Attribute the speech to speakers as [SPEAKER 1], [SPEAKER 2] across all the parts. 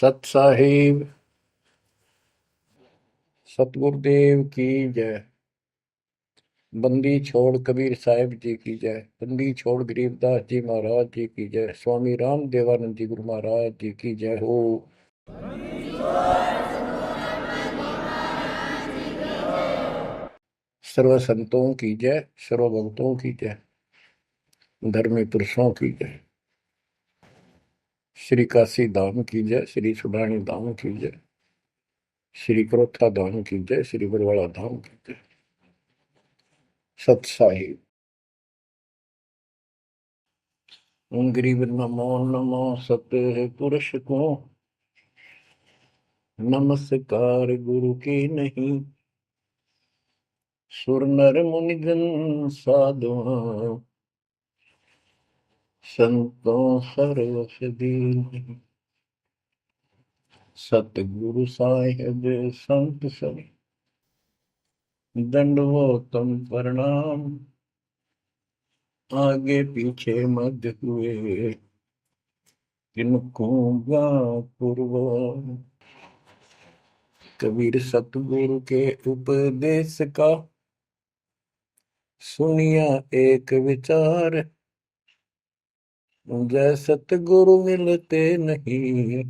[SPEAKER 1] सत साहिब सतगुरुदेव की जय। बंदी छोड़ कबीर साहिब जी की जय। बंदी छोड़ गरीबदास जी महाराज जी की जय। स्वामी राम देवानंद जी गुरु महाराज जी की जय हो। सर्व संतों की जय, सर्व भक्तों की जय, धर्मी पुरुषों की जय। श्री काशी धाम की जय, श्री सुडानी धाम की जय, श्री क्रोथा धाम की जय, श्री बरवाड़ा धाम की जय। सत साहिब गरीब नमो नमो सत्य पुरुष को नमस्कार गुरु की नहीं। सुर नर मुनिजन साधुआ संतों सर्वस दीन। सतगुरु साहिब संत सब दंडवतम प्रणाम। आगे पीछे मध्य हुए किनको पूर्व। कबीर सतगुरु के उपदेश का सुनिया एक विचार। जय सतगुरु मिलते नहीं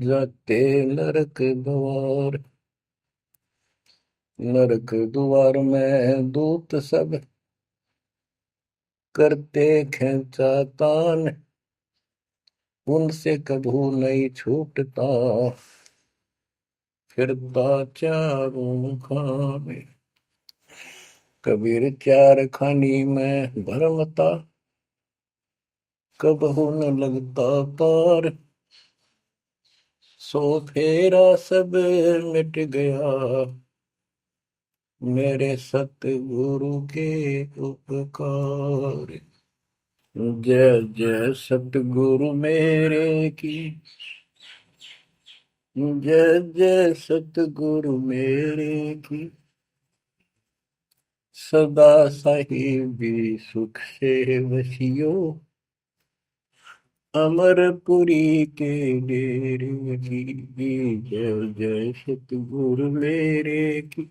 [SPEAKER 1] जाते नरक द्वार। नरक द्वार में दूत सब करते खेचा तान। उनसे कभू नहीं छूटता फिरता चारों खाने। कबीर चार खानी में भरमता कबहू न लगता पार। सो फेरा सब मिट गया मेरे सतगुरु के उपकार। जय जय सतगुरु मेरे की जय जय सतगुरु मेरे की। सदा साहिबी सुख से वसियो अमरपुरी के डेरे की। जय जय सतगुरु मेरे की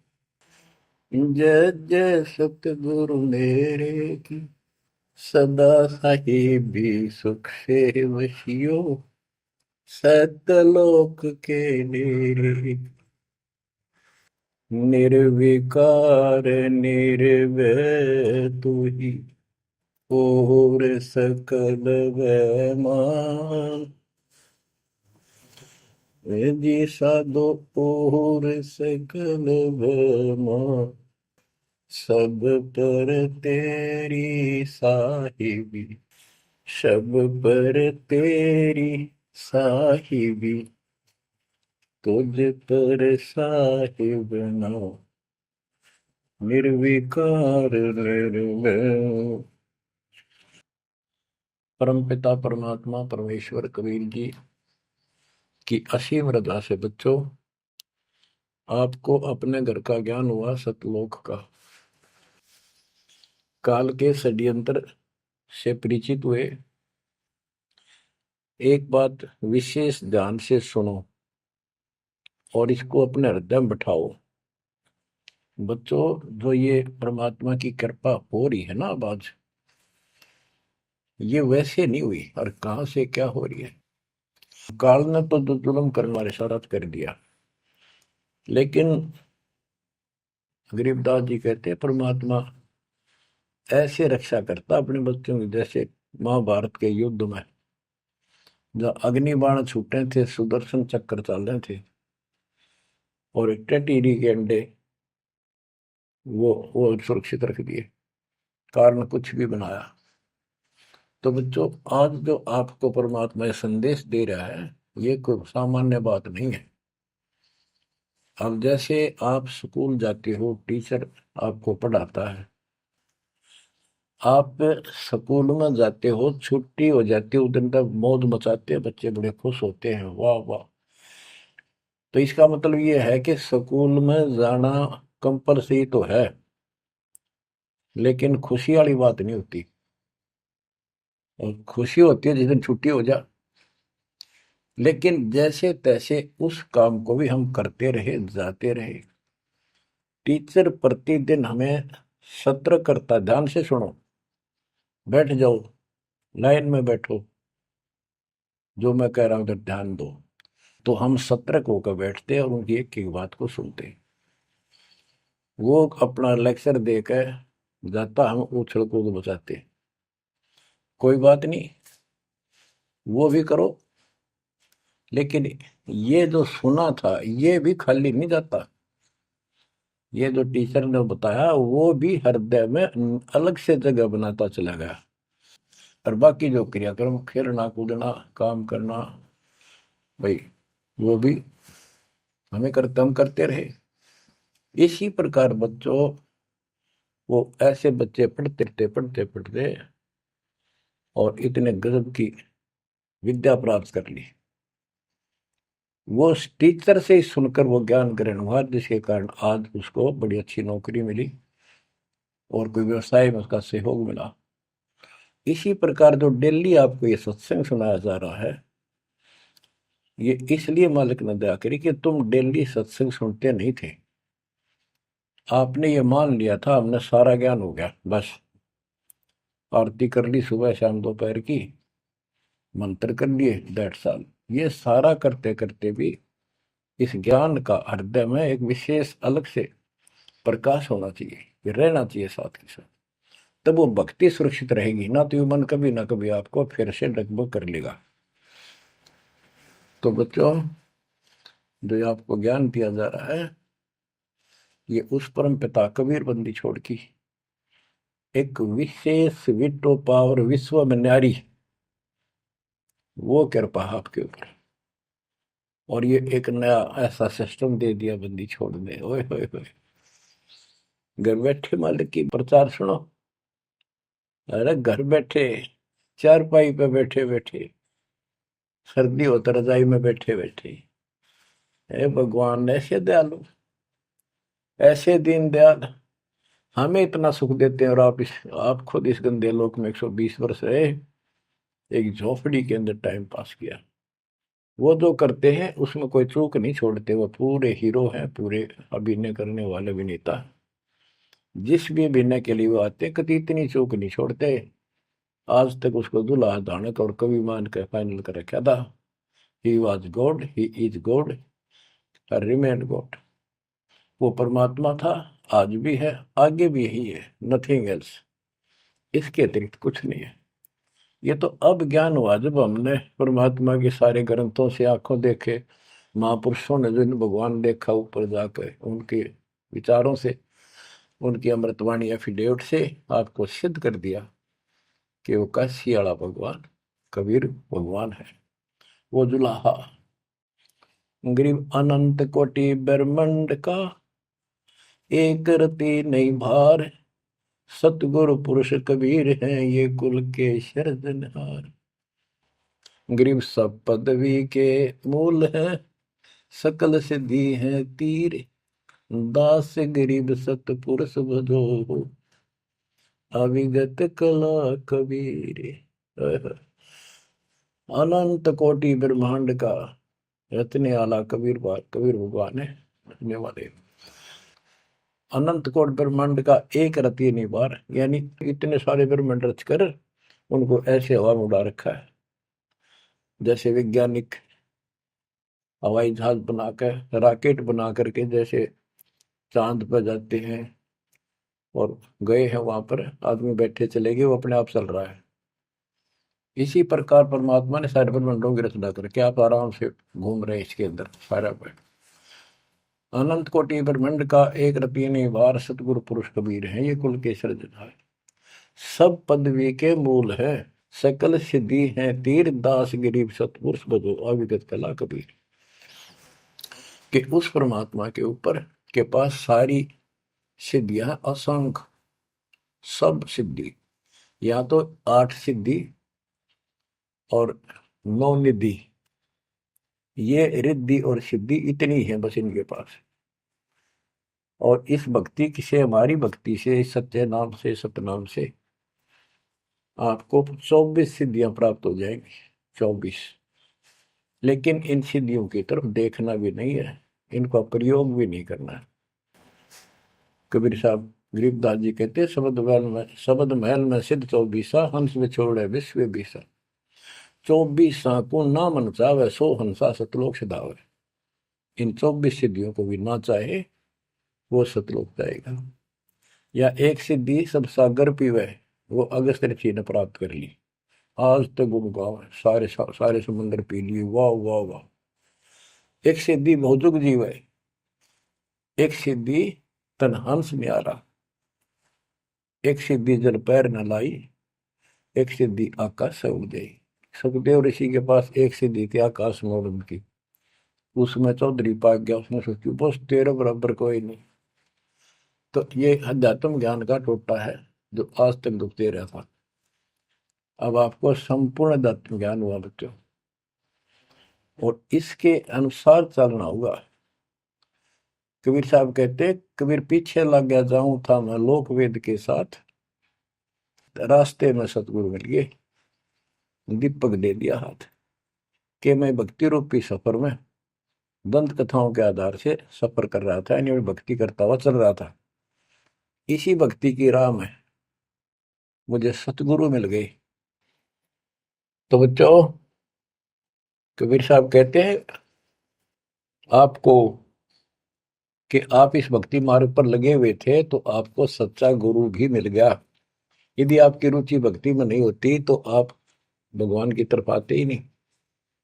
[SPEAKER 1] जय जय सतगुरु मेरे की। सदा साहिबी सुख से वसियो सतलोक के डेरे। निर्विकार निर्भय तू ही और सकल वैमान। जी साधो और सकल वैमान। सब पर तेरी साहिबी सब पर तेरी साहिबी। तुझ पर साहिब नाम निर्विकार निर्भय। परमपिता परमात्मा परमेश्वर कबीर जी की असीम रजा से बच्चों आपको अपने घर का ज्ञान हुआ सतलोक का। काल के षड्यंत्र से परिचित हुए। एक बात विशेष ध्यान से सुनो और इसको अपने हृदय में बिठाओ। बच्चों जो ये परमात्मा की कृपा हो रही है ना अब आज, ये वैसे नहीं हुई और कहां से क्या हो रही है। काल ने तो जुल्म करने वाले सारा कर दिया, लेकिन गरीबदास जी कहते हैं परमात्मा ऐसे रक्षा करता अपने बच्चों की, जैसे महाभारत के युद्ध में जब अग्निबाण छूटे थे, सुदर्शन चक्र चल रहे थे और टेटीरी के अंडे वो सुरक्षित रख दिए, कारण कुछ भी बनाया। तो बच्चों आज जो आपको परमात्मा संदेश दे रहा है ये कोई सामान्य बात नहीं है। अब जैसे आप स्कूल जाते हो, टीचर आपको पढ़ाता है, आप स्कूल में जाते हो, छुट्टी हो जाती है, उस दिन तक मौज मचाते हैं, बच्चे बड़े खुश होते हैं, वाह वाह। तो इसका मतलब ये है कि स्कूल में जाना कंपलसरी तो है, लेकिन खुशी वाली बात नहीं होती। और खुशी होती है जिस दिन छुट्टी हो जाए। लेकिन जैसे तैसे उस काम को भी हम करते रहे, जाते रहे। टीचर प्रतिदिन हमें सत्र करता, ध्यान से सुनो, बैठ जाओ, लाइन में बैठो, जो मैं कह रहा हूं उधर ध्यान दो। तो हम सतर्क होकर बैठते और उनकी एक एक बात को सुनते। वो अपना लेक्चर देकर जाता, हम उछल कूद बचाते। कोई बात नहीं, वो भी करो, लेकिन ये जो सुना था ये भी खाली नहीं जाता। ये जो टीचर ने बताया वो भी हृदय में अलग से जगह बनाता चला गया। और बाकी जो क्रियाक्रम, खेलना कूदना, काम करना, भाई वो भी हम करते रहे। इसी प्रकार बच्चों, वो ऐसे बच्चे पढ़ते और इतने गजब की विद्या प्राप्त कर ली। वो उस टीचर से ही सुनकर वो ज्ञान ग्रहण हुआ, जिसके कारण आज उसको बड़ी अच्छी नौकरी मिली और कोई व्यवसाय में उसका सहयोग मिला। इसी प्रकार जो डेली आपको ये सत्संग सुनाया जा रहा है, ये इसलिए मालिक ने दया करी कि तुम डेली सत्संग सुनते नहीं थे। आपने ये मान लिया था हमने सारा ज्ञान हो गया, बस आरती कर ली सुबह शाम दोपहर की, मंत्र कर लिए, दैट साल। ये सारा करते करते भी इस ज्ञान का हृदय में एक विशेष अलग से प्रकाश होना चाहिए, ये रहना चाहिए साथ के साथ। तब वो भक्ति सुरक्षित रहेगी, ना तो ये मन कभी ना कभी आपको फिर से डगमग कर लेगा। तो बच्चों, जो आपको ज्ञान दिया जा रहा है, ये उस परम पिता कबीर बंदी छोड़ की एक विशेष विटो पावर विश्व में न्यारी, वो कृपा आपके ऊपर। और ये एक नया ऐसा सिस्टम दे दिया बंदी छोड़ दे, ओए होए होए। घर बैठे मालिक की प्रचार सुनो। अरे घर बैठे, चारपाई पे बैठे बैठे, सर्दी हो तो रजाई में बैठे बैठे, हे भगवान ऐसे दयालु, ऐसे दीन दयाल, हमें इतना सुख देते हैं। और आप खुद इस गंदे लोक में 120 वर्ष रहे, एक झोपड़ी के अंदर टाइम पास किया। वो जो करते हैं उसमें कोई चूक नहीं छोड़ते, वो पूरे हीरो हैं, पूरे अभिनय करने वाले अभिनेता। जिस भी अभिनय के लिए वो आते कभी इतनी चूक नहीं छोड़ते। आज तक उसको दुल्हा दानक और कवि मान के फाइनल कर रखा था। He was God, he is God, remain God. वो परमात्मा था, आज भी है, आगे भी यही है, नथिंग एल्स। इसके अतिरिक्त कुछ नहीं है। ये तो अब ज्ञान हुआ जब हमने परमात्मा के सारे ग्रंथों से आंखों देखे, महापुरुषों ने जिन भगवान देखा ऊपर जाकर, उनके विचारों से, उनकी अमृतवाणी एफिडेविट से आपको सिद्ध कर दिया कि वो काशी वाला भगवान कबीर भगवान है। वो जुलाहा गरीब अनंत कोटि ब्रह्मांड का एक रति नहीं भार, सतगुरु पुरुष कबीर हैं ये कुल के सिरजनहार। गरीब सब पदवी के मूल है, सकल सिद्धि है तीर, दास गरीब सतपुरुष भजो, अविगत कला कबीर। अनंत कोटि ब्रह्मांड का रत्ने आला कबीर भगवान है रखने वाले। अनंत कोट ब्रह्मांड का एक रति निवार, यानी इतने सारे ब्रह्मांड रच कर उनको ऐसे हवा में उड़ा रखा है। जैसे वैज्ञानिक हवाई जहाज बनाकर, रॉकेट बना करके जैसे चांद पर जाते हैं और गए हैं, वहां पर आदमी बैठे चले गए, वो अपने आप चल रहा है। इसी प्रकार परमात्मा ने सारे ब्रह्मांडों की रचना करके आप आराम से घूम रहे हैं इसके अंदर सारा पर। अनंत कोटि ब्रह्मांड का एक रति निवार, सतगुरु पुरुष कबीर है ये कुल के सिरजनहार। सब पदवी के मूल है, सकल सिद्धि है तीर, दास गरीब सतपुरुष भजो, अविगत कला कबीर। कि उस परमात्मा के ऊपर के पास सारी सिद्धियां असंख्य, सब सिद्धि, या तो 8 सिद्धि और 9 निधि, ये रिद्धि और सिद्धि इतनी है बस इनके पास। और इस भक्ति से, हमारी भक्ति से, सत्य नाम से, सतनाम से आपको 24 सिद्धियां प्राप्त हो जाएंगी। 24 लेकिन इन सिद्धियों की तरफ देखना भी नहीं है, इनका प्रयोग भी नहीं करना है। कबीर साहब गरीबदास जी कहते हैं, शब्द महल में सिद्ध चौबीसा, हंस विछोड़े विश्व बीसा। 24 को ना मन चावे, 100 हंसा सतलोक सिधावे। इन 24 सिद्धियों को भी ना चाहे वो सतलोक जाएगा। या एक सिद्धि सब सागर पीवे, वो अगस्त ऋषि ने प्राप्त कर ली। आज तक गुण गाओ, सारे समुद्र पी लिए, वाह वाह वाह। एक सिद्धि भौजुग जीव है, एक सिद्धि तन हंस न्यारा, एक सिद्धि जल पैर न लाई, एक सिद्धि आकाश से उड़ गई। सुखदेव ऋषि के पास एक सिद्धि थी आकाश में उड़न की, उसमें चौधरी पाक गया, उसने सोची बस तेरे बराबर कोई नहीं। तो ये अध्यात्म ज्ञान का टोटा है जो आज तक दुख दे रहा था। अब आपको संपूर्ण अध्यात्म ज्ञान हुआ बच्चों, और इसके अनुसार चलना होगा। कबीर साहब कहते, कबीर पीछे लग गया जाऊं था मैं लोक वेद के साथ, रास्ते में सतगुरु मिल गए, दीपक दे दिया हाथ, कि मैं भक्ति रूपी सफर में दंत कथाओं के आधार से सफर कर रहा था, यानी भक्ति करता हुआ चल रहा था। इसी भक्ति की राह में मुझे सतगुरु मिल गए। तो बच्चों, कबीर साहब कहते हैं आपको कि आप इस भक्ति मार्ग पर लगे हुए थे तो आपको सच्चा गुरु भी मिल गया। यदि आपकी रुचि भक्ति में नहीं होती तो आप भगवान की तरफ आते ही नहीं।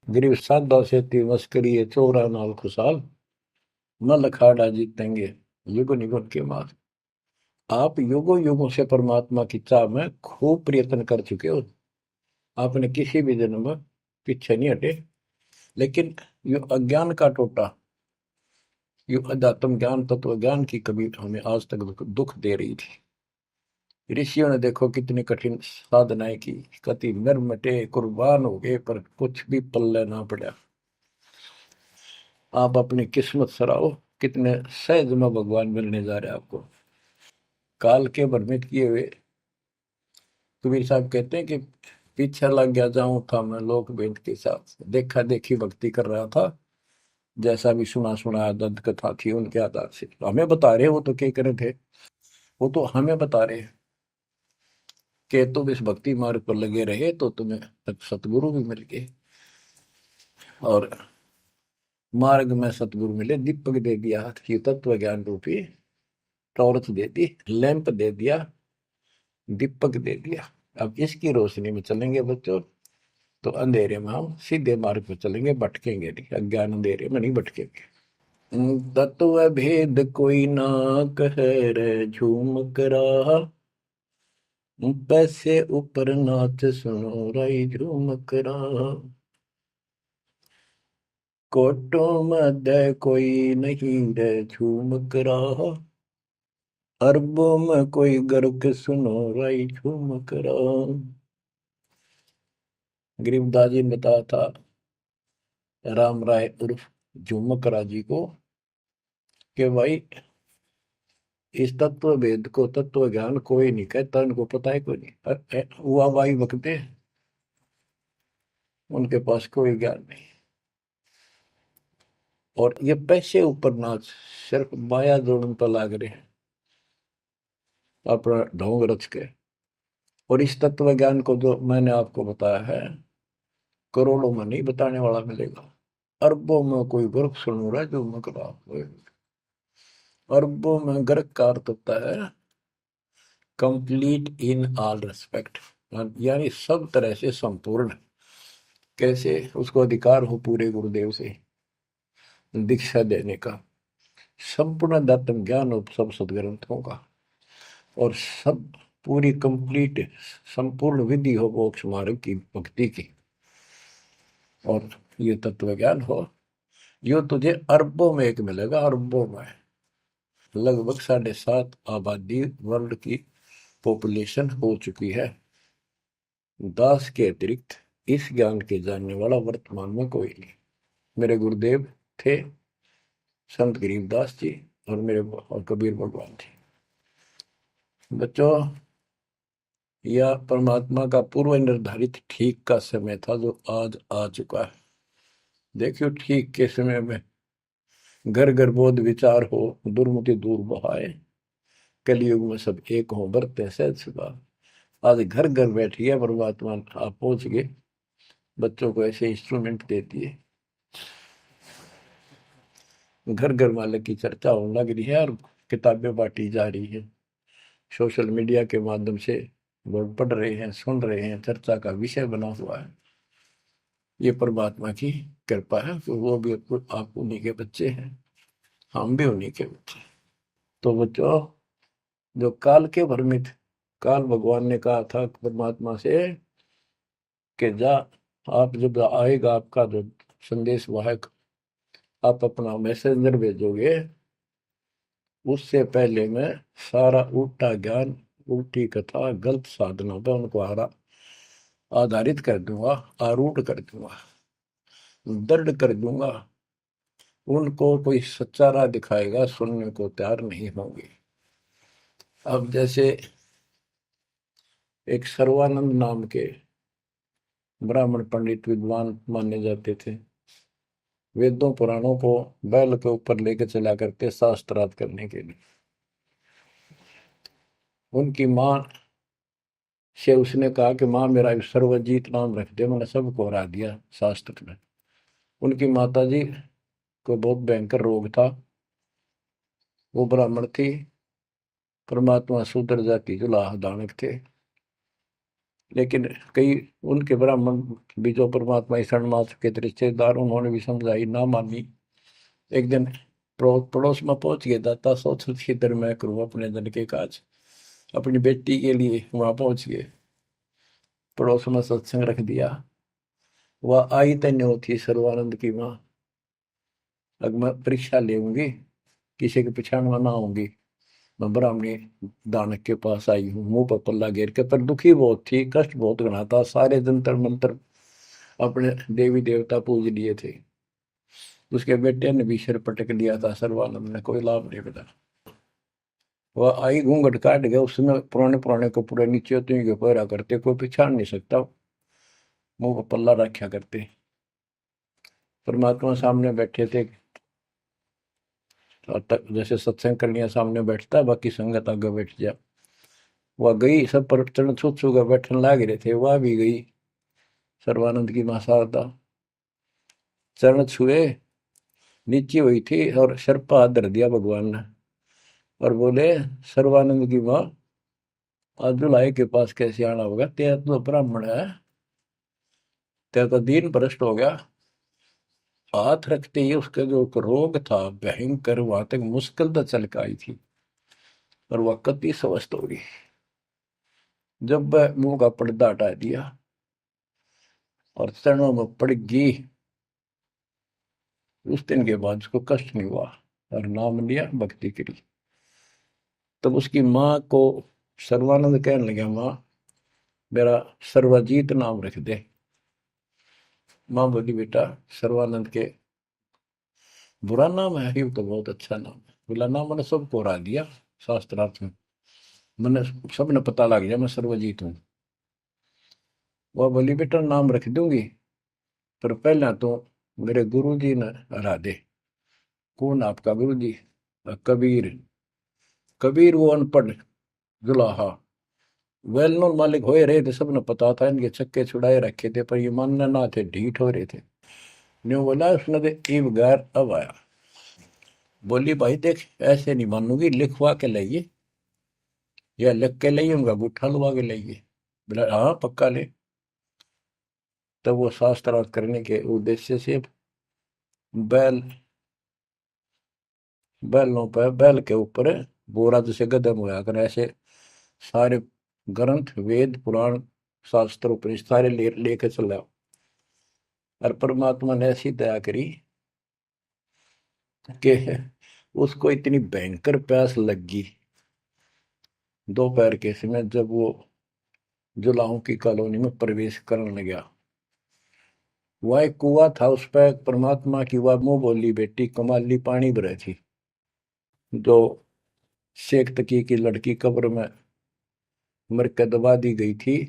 [SPEAKER 1] गरीब साधा से मस्करी है चोरा नाल खुशाल, न लखाड़ा जीतेंगे युग निगुण के मार। आप युगों युगों से परमात्मा की चाह में खूब प्रयत्न कर चुके हो, आपने किसी भी जन्म में पीछे नहीं हटे। लेकिन यो अज्ञान का टोटा, यो अध्यात्म ज्ञान तत्व ज्ञान की कभी हमें आज तक दुख दे रही थी। ऋषियों ने देखो कितनी कठिन साधनाएं की, कति नर मटे कुर्बान हो गए, पर कुछ भी पल्ले ना पड़ा। आप अपनी किस्मत सराहो, कितने सहज में भगवान मिलने जा रहे हैं आपको। काल के भ्रमित किए हुए कबीर साहब कहते हैं कि पीछे लग गया जाऊं था मैं लोक वेद के साथ, देखा देखी भक्ति कर रहा था, जैसा भी सुना सुना दंत कथा थी उनके आधार से। तो हमें बता रहे, वो तो क्या करे थे, वो तो हमें बता रहे कि तुम इस भक्ति मार्ग पर लगे रहे तो तुम्हें सतगुरु भी मिल गए। और मार्ग में सतगुरु मिले, दीपक दे दिया, तत्व ज्ञान रूपी टॉर्च दे दी, लैंप दे दिया, दीपक दे दिया। अब इसकी रोशनी में चलेंगे बच्चों तो अंधेरे में हम सीधे मार्ग पर चलेंगे, भटकेंगे नहीं, अज्ञान अंधेरे में नहीं भटकेंगे। तत्व भेद कोई ना कहे रे झूम करा, पैसे ऊपर नाच सुनो राई झूम करा। कोटों मध्य कोई नहीं रे झूम करा, अरबों में कोई गर्क सुनो राई झूम करा। गरीबदास जी ने बताया था राम राय उर्फ झूमकरा जी को कि भाई इस तत्व भेद को, तत्व ज्ञान कोई नहीं कहता, उनको पता है कोई नहीं, हुआ भाई बकते उनके पास कोई ज्ञान नहीं। और ये पैसे ऊपर नाच, सिर्फ माया जोड़न पर लाग रहे हैं अपना ढोंग रच के। और इस तत्व ज्ञान को जो मैंने आपको बताया है, करोड़ों में नहीं बताने वाला मिलेगा, अरबों में कोई गर्क सुन रहा है जो मकरा। अरबों में गर्क का अर्थ होता है कंप्लीट इन ऑल रेस्पेक्ट, यानी सब तरह से संपूर्ण। कैसे उसको अधिकार हो पूरे गुरुदेव से दीक्षा देने का, संपूर्ण अध्यात्म ज्ञान हो सब सदग्रंथों का, और सब पूरी कंप्लीट संपूर्ण विधि हो मोक्ष मार्ग की भक्ति की, और ये तत्व ज्ञान हो, यो तुझे अरबों में एक मिलेगा, अरबों में। लगभग 7.5 आबादी वर्ल्ड की पॉपुलेशन हो चुकी है। दास के अतिरिक्त इस ज्ञान के जानने वाला वर्तमान में कोई नहीं। मेरे गुरुदेव थे संत गरीबदास जी, और मेरे और कबीर भगवान जी। बच्चों, यह परमात्मा का पूर्व निर्धारित ठीक का समय था जो आज आ चुका है। देखियो ठीक के समय में घर घर बोध विचार हो, दुर्मति दूर बहाए, कलयुग में सब एक हो, बरते सहज सुभा। आज घर घर बैठी है परमात्मा, आप पहुंच गए, बच्चों को ऐसे इंस्ट्रूमेंट देती है, घर घर मालिक की चर्चा होने लग रही है और किताबें बांटी जा रही है, सोशल मीडिया के माध्यम से लोग पढ़ रहे हैं, सुन रहे हैं, चर्चा का विषय बना हुआ है। ये परमात्मा की कृपा है कि वो भी आप उन्हीं के बच्चे हैं, हम भी उन्हीं के बच्चे। तो बच्चों, जो काल के भ्रमित, काल भगवान ने कहा था परमात्मा से कि जा, आप जब आएगा आपका जो संदेश वाहक, आप अपना मैसेंजर भेजोगे, उससे पहले मैं सारा उल्टा ज्ञान, उल्टी कथा, गलत साधनों पर उनको आधारित कर दूंगा, आरूढ़ कर दूंगा, दृढ़ कर दूंगा। उनको कोई सच्चा राह दिखाएगा, सुनने को तैयार नहीं होंगे। अब जैसे एक सर्वानंद नाम के ब्राह्मण पंडित विद्वान माने जाते थे, वेदों पुराणों को बैल के ऊपर लेकर चला करते शास्त्रार्थ करने के लिए। उनकी माँ से उसने कहा कि माँ मेरा सर्वजीत नाम रख दे, मैंने सबको हरा दिया शास्त्र में। उनकी माता जी को बहुत भयंकर रोग था, वो ब्राह्मण थी, परमात्मा शूद्र जाति जुलाह दानक थे, लेकिन कई उनके ब्राह्मण भी जो परमात्मा ईश्वर मात्र के रिश्तेदार, उन्होंने भी समझाई, ना मानी। एक दिन पड़ोस में पहुंच गया, दाता सोच इधर मैं करूँ अपने धन के काज, अपनी बेटी के लिए वहां पहुंच गए, पड़ोस में सत्संग रख दिया। वह आई तन्यो थी सर्वानंद की माँ, अब मैं परीक्षा लेंगी, किसी के पिछाड़ में ना आऊंगी, मैं ब्राह्मणी दानक के पास आई हूँ, मुंह पर पल्ला घेर के, पर दुखी बहुत थी, कष्ट बहुत घना था, सारे जंतर मंत्र अपने देवी देवता पूज लिए थे, उसके बेटे ने भी सिर पटक लिया था, सर्वानंद ने कोई लाभ नहीं मिला। वह आई, घूंघट काट गया, उसमें पुराने पुराने कपड़े नीचे के पहरा करते, कोई पिछाड़ नहीं सकता, मुंह पर पल्ला रखा करते। परमात्मा सामने बैठे थे, जैसे सत्संग करने सामने बैठता है, बाकी संगत आगे बैठ जा। वह गई, सब पर चरण छू छू कर बैठने लग रहे थे, वह भी गई, सर्वानंद की मां शारदा, चरण छुए, नीचे हुई थी और सर पर हाथ धर दिया भगवान ने और बोले, सर्वानंद की मां, आज दुल्हाई के पास कैसे आना होगा, तेरा तो ब्राह्मण है, तेरा तो दीन भ्रष्ट हो गया। हाथ रखते ही उसका जो रोग था भयंकर, वहां तक मुश्किल तो चल के आई थी, और वह कति स्वस्थ हो गई। जब वह मुंह का पर्दा हटा दिया और चरणों में पड़ गई, उस दिन के बाद उसको कष्ट नहीं हुआ और नाम लिया, भक्ति करी। तब उसकी माँ को सर्वानंद कहने लगा, माँ मेरा सर्वजीत नाम रख दे। माँ बोली, बेटा सर्वानंद के बुरा नाम है, ही तो बहुत अच्छा नाम है। बोला, नाम मैंने सबको हरा दिया शास्त्रार्थ में, मैंने सबने पता लग गया मैं सर्वजीत हूँ। वह बोली, बेटा नाम रख दूंगी, पर पहले तो मेरे गुरु जी ने हरा दे। कौन आपका गुरु जी? कबीर। कबीर वो अनपढ़ जुलाहा, वेल नोन मालिक हो रहे थे, सबने पता था, इनके छक्के छुड़ाए रखे थे, पर ये मानने ना थे, ढीठ हो रहे थे। न्यू बोला उसने, दे ईब गैर अब आया। बोली, भाई देख ऐसे नहीं मानूंगी, लिखवा के लाइए, या लिख के लाइए, उनका गुट्ठा लुआ के लाइए। बोला, हाँ पक्का ले। तब वो शास्त्रार्थ करने के उद्देश्य से बैल, बैलों पर, बैल के ऊपर बोरा जैसे गदम होया कर, ऐसे सारे ग्रंथ, वेद, पुराण, शास्त्र, उपनिषद सारे लेके चला। और परमात्मा ने ऐसी दया करी कि उसको इतनी भयंकर प्यास लगी दोपहर के समय, जब वो जुलाहों की कॉलोनी में प्रवेश करने गया। वह एक कुआ था, उस पर परमात्मा की वह मुंह बोली बेटी कमाली पानी भरे थी, जो शेख तकी की लड़की कब्र में मर के दबा दी गई थी,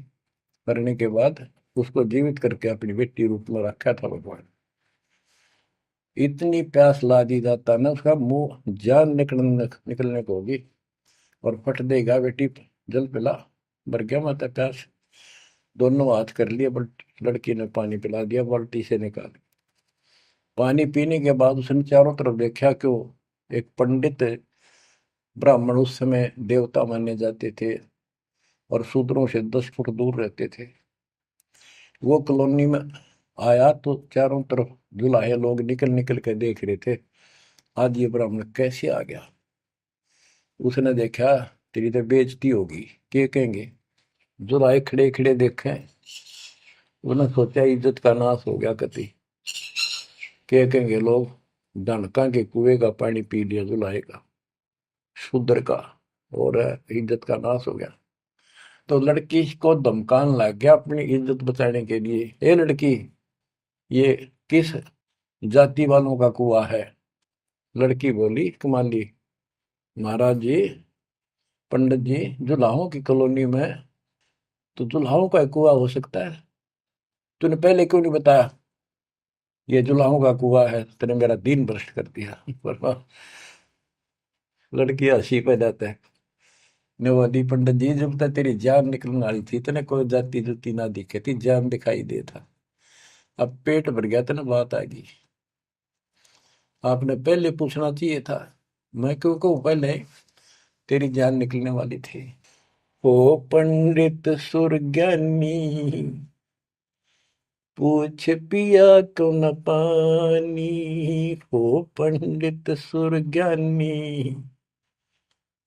[SPEAKER 1] करने के बाद उसको जीवित करके अपनी बेटी रूप में रखा था भगवान। इतनी प्यास ला दी जाता ना, उसका मुंह जान निकलने को होगी और फट देगा बेटी, जल पिला। भर गया माता प्यास। दोनों हाथ कर लिए, बट लड़की ने पानी पिला दिया बाल्टी से निकाल। पानी पीने के बाद उसने चारों तरफ देखा, क्यों एक पंडित ब्राह्मण उस समय देवता माने जाते थे और शूद्रों से 10 फुट दूर रहते थे, वो कॉलोनी में आया तो चारों तरफ जुलाहे लोग निकल निकल के देख रहे थे, आज ये ब्राह्मण कैसे आ गया। उसने देखा, तेरी तो बेइज्जती होगी, क्या कहेंगे। जुलाहे खड़े खड़े देखे, उन्होंने सोचा इज्जत का नाश हो गया कति, क्या कहेंगे लोग, डनका के कुएं का पानी पी लिया जुलाहे का, शूद्र का, और इज्जत का नाश हो गया। तो लड़की को धमकाने लग गया अपनी इज्जत बचाने के लिए, ए लड़की, ये किस जाति वालों का कुआं है। लड़की बोली, कमाली, महाराज जी, पंडित जी, जुलाहों की कॉलोनी में तो जुलाहों का कुआं हो सकता है, तूने पहले क्यों नहीं बताया ये जुलाहों का कुआं है, तेने मेरा दिन भ्रष्ट कर दिया। पर लड़की हंसी पे जाता है, ने बोली, पंडित जी, जब तक तेरी जान निकलने वाली थी तेने कोई जाति जुती ना दिखे थी, जान दिखाई दे था, अब पेट भर गया तेने बात आ गई, आपने पहले पूछना चाहिए था। मैं क्यों कहूँ पहले, तेरी जान निकलने वाली थी। ओ पंडित सुरज्ञानी, पूछ पिया क्यों न पानी, हो पंडित सुरज्ञानी,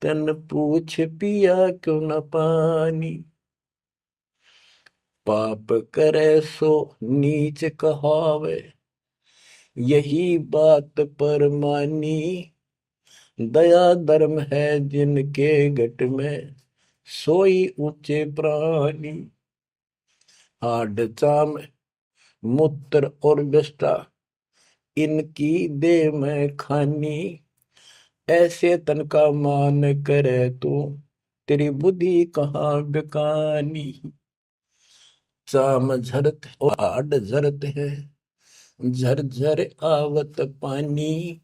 [SPEAKER 1] तन पूछ पिया क्यों न पानी, पाप करे सो नीच कहावे, यही बात पर मानी, दया धर्म है जिनके घट में, सोई ऊंचे प्राणी, हाड चाम मूत्र और विष्ठा, इनकी दे में खानी, ऐसे तन का मान करे तू, तेरी बुद्धि कहाँ बेकानी, चाम झरत और हाड झरत है, झरझर आवत पानी,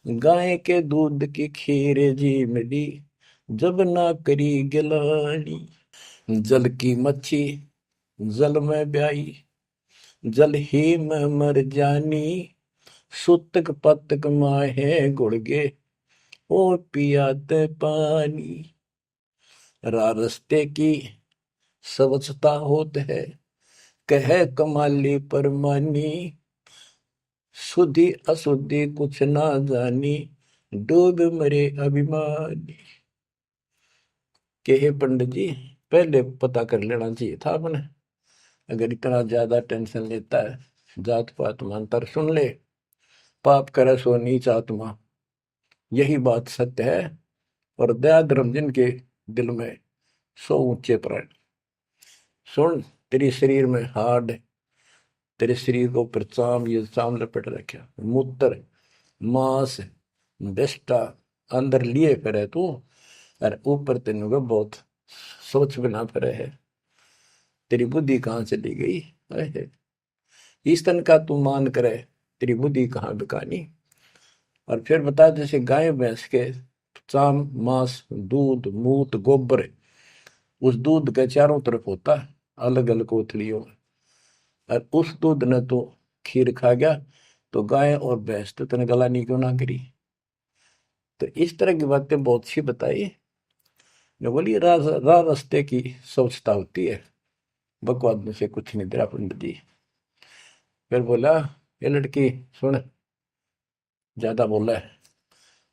[SPEAKER 1] गाय के दूध की खीर जी मिली, जब ना करी गिलानी, जल की मच्छी जल में ब्याई, जल ही में मर जानी, सुतक पतक माहे गुड़गे, ओ पियाते पानी, रास्ते की स्वच्छता होत है, कह कमाली परमानी, शुद्धि अशुद्धि कुछ ना जानी, डूब मरे अभिमानी। के हे पंडित जी, पहले पता कर लेना चाहिए था अपने, अगर इतना ज्यादा टेंशन लेता है, जात पात मानतर सुन ले, पाप करे सो नीच आत्मा, यही बात सत्य है, और दया धर्म जिनके दिल में, सो ऊंचे प्राण। सुन, तेरे शरीर में हाड, तेरे शरीर को ऊपर चाम, ये चाम लपेट रखा, मूत्र मांस विष्ठा अंदर लिए फिरे तू, और ऊपर तेन को बहुत सोच बना फिरे है, तेरी बुद्धि कहाँ चली गई है, इस तन का तू मान करे, तेरी बुद्धि कहाँ बिकानी। और फिर बता, जैसे गाय भैंस के चाम मांस दूध मूत गोबर, उस दूध के चारों तरफ होता है अलग अलग कोथलियों में, और उस दूध ने तो खीर खा गया, तो गाय और भैंस तो तेने गलानी क्यों ना करी। तो इस तरह की बातें बहुत सी बताई। जो बोली, रास्ते की स्वच्छता होती है, बकवाद में से कुछ नहीं तेरा पंडित जी। फिर बोला, ये लड़की सुन, ज्यादा बोला है,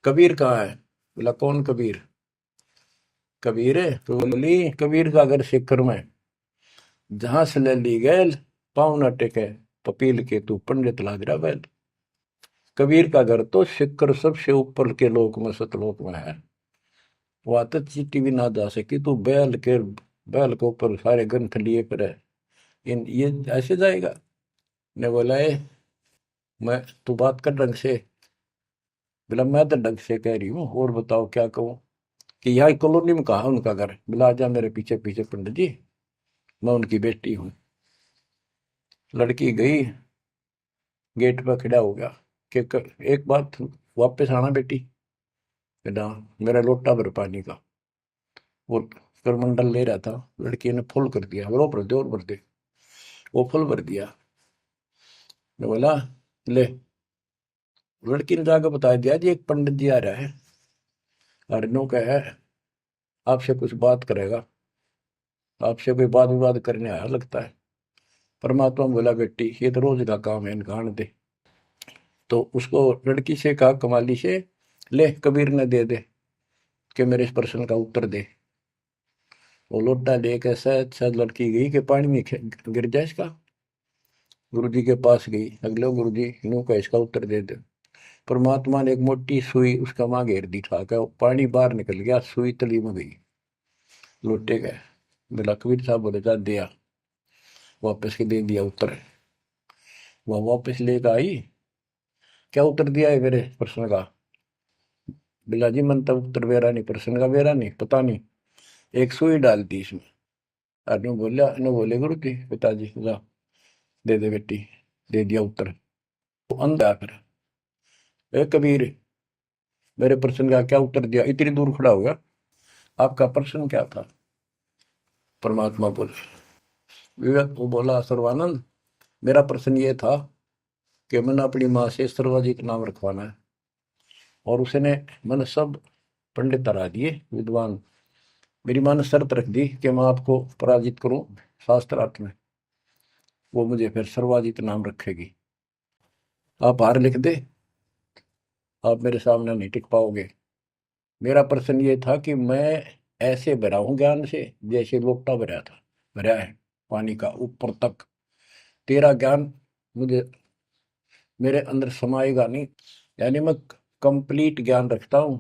[SPEAKER 1] कबीर कहाँ है। बोला, कौन कबीर। कबीर है तो बोली, कबीर का घर सिक्कर में, जहां से ले ली गैल, पाँव न टेके पपील के, तू पंडित लाग रहा बैल। कबीर का घर तो सिक्कर सबसे ऊपर के लोक में, सतलोक में है, वहां तक चीटी भी ना जा सकी, तू बैल के ऊपर सारे ग्रंथ लिए पर है, इन ये ऐसे जाएगा। ने बोला, मैं, तू बात कर ढंग से। बोला, मैं तो ढंग से कह रही हूँ, और बताओ क्या कहूँ। कि यहाँ कॉलोनी में कहा उनका घर। बोला, जा मेरे पीछे पीछे पंडित जी, मैं उनकी बेटी हूँ। लड़की गई, गेट पर खड़ा हो गया, कि एक बात वापस आना बेटी, बेटा मेरा लोटा भर पानी का। वो करमंडल ले रहा था, लड़की ने फुल कर दिया, वो भर दे और भर दे। वो फुल भर दिया। मैं बोला ले। लड़की ने जाकर बता दिया जी एक पंडित जी आ रहा है, हरनों का है, आपसे कुछ बात करेगा, आपसे कोई बात विवाद करने आया लगता है। परमात्मा बोला बेटी ये तो रोज का काम है, इनका आने दे। तो उसको लड़की से कहा कमाली से, ले कबीर ने दे दे कि मेरे इस प्रश्न का उत्तर दे। वो लोटा लेकर शायद शायद लड़की गई कि पानी में गिर जाए इसका। गुरु जी के पास गई, अगले गुरु जी यूं का इसका उत्तर दे दे। परमात्मा ने एक मोटी सुई उसका माँ घेर दी, ठाकर पानी बाहर निकल गया, सुई तली में गई, लोटे गए। बोला कबीर साहब बोले जा दिया, वापस के दे दिया उत्तर। वह वापस लेकर आई, क्या उत्तर दिया है मेरे प्रश्न का? बिला जी मन तब उत्तर बेरा नहीं, प्रश्न का बेरा नहीं, पता नहीं, एक सुई डाल दी इसमें। अनु बोला, अनु बोले गुरु जी पिताजी जा दे दे बेटी, दे दिया उत्तर। वो अंधा फिर, ए कबीर मेरे प्रश्न का क्या उत्तर दिया? इतनी दूर खड़ा हो गया, आपका प्रश्न क्या था? परमात्मा बोले, विवेक वो बोला सर्वानंद मेरा प्रश्न ये था कि मैंने अपनी माँ से सर्वाजीत नाम रखवाना है, और उसने मैंने सब पंडित हरा दिए विद्वान, मेरी माँ ने शर्त रख दी कि मैं आपको पराजित करूं शास्त्रार्थ में, वो मुझे फिर सर्वाजीत नाम रखेगी। आप हार लिख दे, आप मेरे सामने नहीं टिक पाओगे। मेरा प्रश्न ये था कि मैं ऐसे भरा हूं ज्ञान से जैसे लोटा भरा था, भरा है पानी का ऊपर तक। तेरा ज्ञान मुझे मेरे अंदर समाएगा नहीं, यानी मैं कंप्लीट ज्ञान रखता हूं।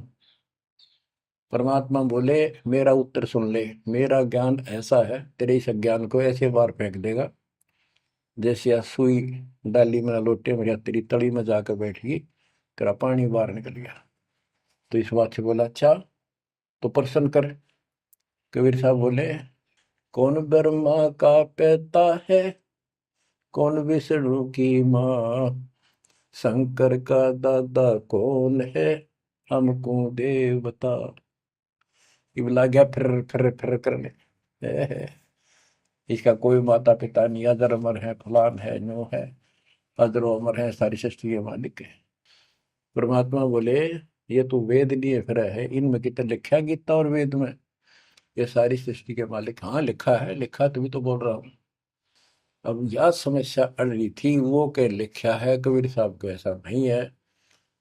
[SPEAKER 1] परमात्मा बोले मेरा उत्तर सुन ले, मेरा ज्ञान ऐसा है तेरे इस ज्ञान को ऐसे बार फेंक देगा जैसे या सुई डाली में लोटे में या तेरी तली में जाकर बैठ गई, तेरा पानी बाहर निकल गया। तो इस बात से बोला अच्छा तो प्रश्न कर। कबीर साहब बोले कौन ब्रह्मा का पिता है, कौन विष्णु की माँ, शंकर का दादा कौन है, हमको देव बता। ये बोला गया फिर करने, इसका कोई माता पिता नहीं, अजर अमर है, फलान है, नो है, अजरो अमर है, सारी सृष्टि के मालिक है। परमात्मा बोले ये तो वेद लिए फिर है, इनमें कितना लिखा गीता और वेद में ये सारी सृष्टि के मालिक? हाँ लिखा है, लिखा तभी तो बोल रहा हूँ। अब यह समस्या अड़ रही थी, वो के लिखा है कबीर साहब को ऐसा नहीं है,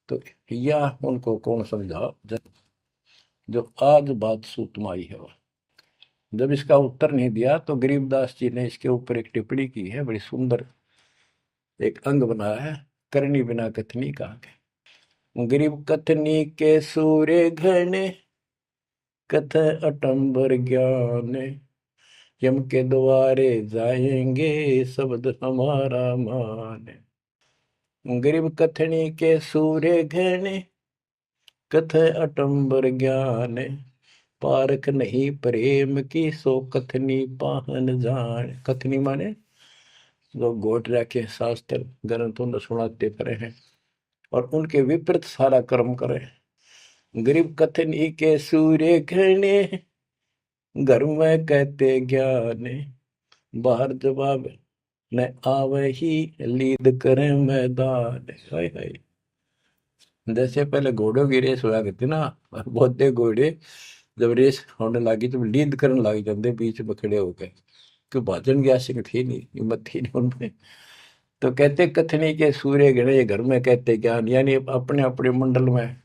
[SPEAKER 1] तो यह उनको कौन समझा जो आज बात सूतम आई है। जब इसका उत्तर नहीं दिया तो गरीबदास जी ने इसके ऊपर एक टिप्पणी की है, बड़ी सुंदर एक अंग बनाया है, करनी बिना कथनी कहा के। गरीब कथनी के सूर्य घने, कथ अटंबर ज्ञान, यम के द्वारे जाएंगे शब्द हमारा मान। गरीब कथनी के सूर्य घने, कथ अटंबर ज्ञान, पारख नहीं प्रेम की सो कथनी पाहन जान। कथनी माने जो गोट रखे शास्त्र ग्रंथों ने सुनाते पड़े हैं और उनके विपरीत सारा कर्म करे। गरीब कथनी के सूर्य घने, घर में कहते ज्ञान, बाहर जवाब न आवे ही लीद करे मैदान। हाय हाय, जैसे पहले घोड़ों की रेस हुआ करती ना, और बहुत घोड़े जब रेस होने लगी तो लीड करने लग जाते बीच में खड़े होकर, क्यों भाजन की आशिक थी नहीं, हिम्मत थी नहीं उनमें। तो कहते कथनी के सूर्य गणे घर में कहते ज्ञान, यानी अपने अपने मंडल में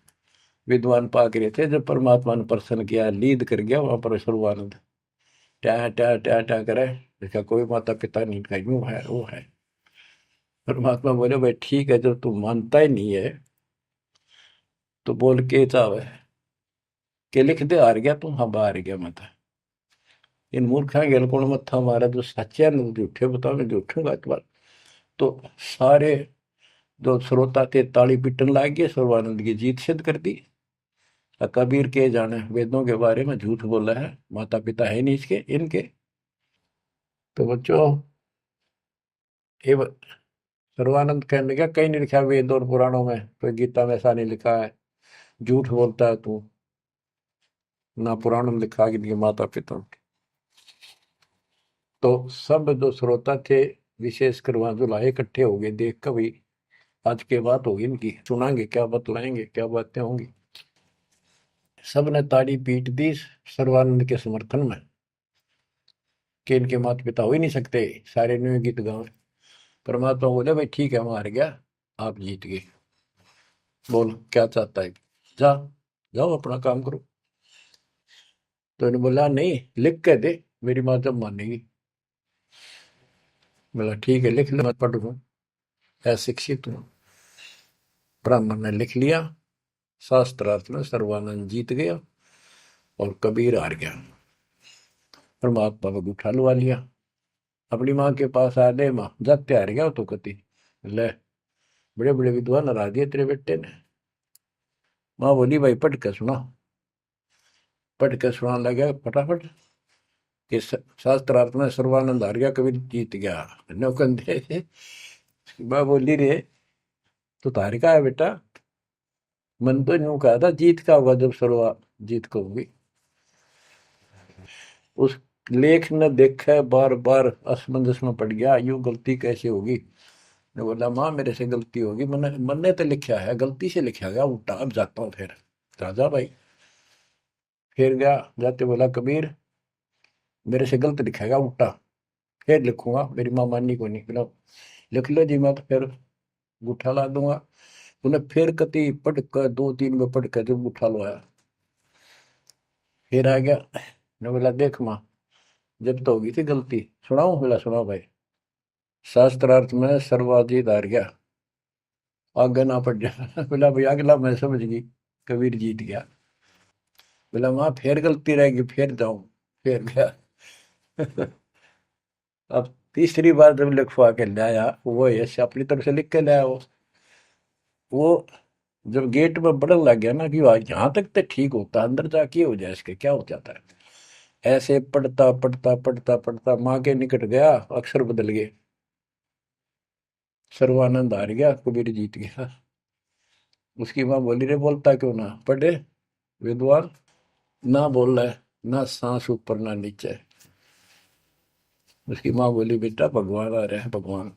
[SPEAKER 1] विद्वान पाक रहे थे। जब परमात्मा ने प्रसन्न किया, लीद कर गया वहां पर सर्वानंद, ट्या ट्या ट्या ट्या करे, इसका कोई माता पिता नहीं, का यूं है वो है। परमात्मा बोले भाई ठीक है, जब तू मानता ही नहीं है तो बोल के चाहे के लिख दे, हार गया तू, हाँ हार गया मैं तो। इन मूर्खा गेल कौन मत्था मारा, जो सच्चे न झूठे बताओ, मैं झूठूंगा इस बार। तो सारे जो श्रोता थे ताली पीटन लाग गए, सर्वानंद की जीत सिद्ध कर दी। कबीर के जाने वेदों के बारे में झूठ बोला है, माता पिता है नहीं इसके इनके। तो बच्चों ये सर्वानंद कहने लगा कहीं नहीं लिखा वेद और पुराणों में, कोई गीता में ऐसा नहीं लिखा है, झूठ बोलता है तू, ना पुराण में लिखा कि इनके माता पिता। तो सब जो श्रोता थे, विशेषकर वहां जो लाए इकट्ठे हो गए, देख कर भाई आज के बात होगी इनकी, सुनाएंगे क्या बतलाएंगे, क्या बातें होंगी। सब ने ताड़ी पीट दी सर्वानंद के समर्थन में कि इनके माता पिता हो ही नहीं सकते, सारे न्यू गीत गाँव। परमात्मा बोले भाई ठीक है, मार गया, आप जीत गए, बोल क्या चाहता है, जा, जाओ अपना काम करो। तो इन्होंने बोला नहीं, लिख के दे, मेरी माँ जब मानेगी। बोला ठीक है, लिख ले, मैं पढ़ लूँ, अशिक्षित हूँ। ब्राह्मण ने लिख लिया, शास्त्रार्थ में सर्वानंद जीत गया और कबीर हार गया। परमात्मा को उठा लुआ लिया, अपनी माँ के पास आ गए, माँ जाते हार गया तो कति ले, बड़े बड़े विद्वान हरा दिए तेरे बेटे ने। माँ बोली भाई पढ़ के सुना, पढ़ के सुनाने लगा फटाफट कि शास्त्रार्थ में सर्वानंद हार गया, कबीर जीत गया। नौकंदे माँ बोली रे तो तार का है बेटा, मन तो यूं कहा था जीत का होगा जब सर्वा जीत को होगी। उस लेख ने देखा, बार बार असमंजस में पड़ गया, यूं गलती कैसे होगी। ने बोला माँ मेरे से गलती होगी, मैंने मन ने तो लिखा है, गलती से लिखा गया उल्टा, अब जाता हूँ फिर। राजा भाई फिर गया, जाते बोला कबीर मेरे से गलत लिखेगा उल्टा, फिर लिखूंगा, मेरी माँ माननी को नहीं। बोला लिख लो जी, मैं तो फिर गुठा ला दूंगा। उन्हें फिर कति पढ़ कर, दो तीन में पढ़ कर जब गुठा लो आया, फिर आ गया। ने बोला देख माँ, जब तो होगी थी गलती, सुनाऊं? बोला सुनाओ भाई। शास्त्रार्थ में सर्वाधिक हार गया, आगे ना पड़ जा। बोला भाई अगला मैं समझ गई, कबीर जीत गया। बोला माँ फिर गलती रहेगी, फिर जाऊं, फिर गया। अब तीसरी बार जब लिखवा के लाया, वो यश अपनी तरफ से लिख के लाया, वो जब गेट में बढ़न लग गया ना कि यहाँ तक तो ठीक होता, अंदर जाके हो जाए इसके क्या हो जाता है। ऐसे पढ़ता पढ़ता पढ़ता पढ़ता माँ के निकट गया, अक्षर बदल गए, सर्वानंद हार गया, कबीर जीत गया। उसकी माँ बोली रे बोलता क्यों ना, पढ़े विद्वान, ना बोल रहा है, ना सांस ऊपर ना नीचे। उसकी माँ बोली बेटा भगवान आ रहे हैं, भगवान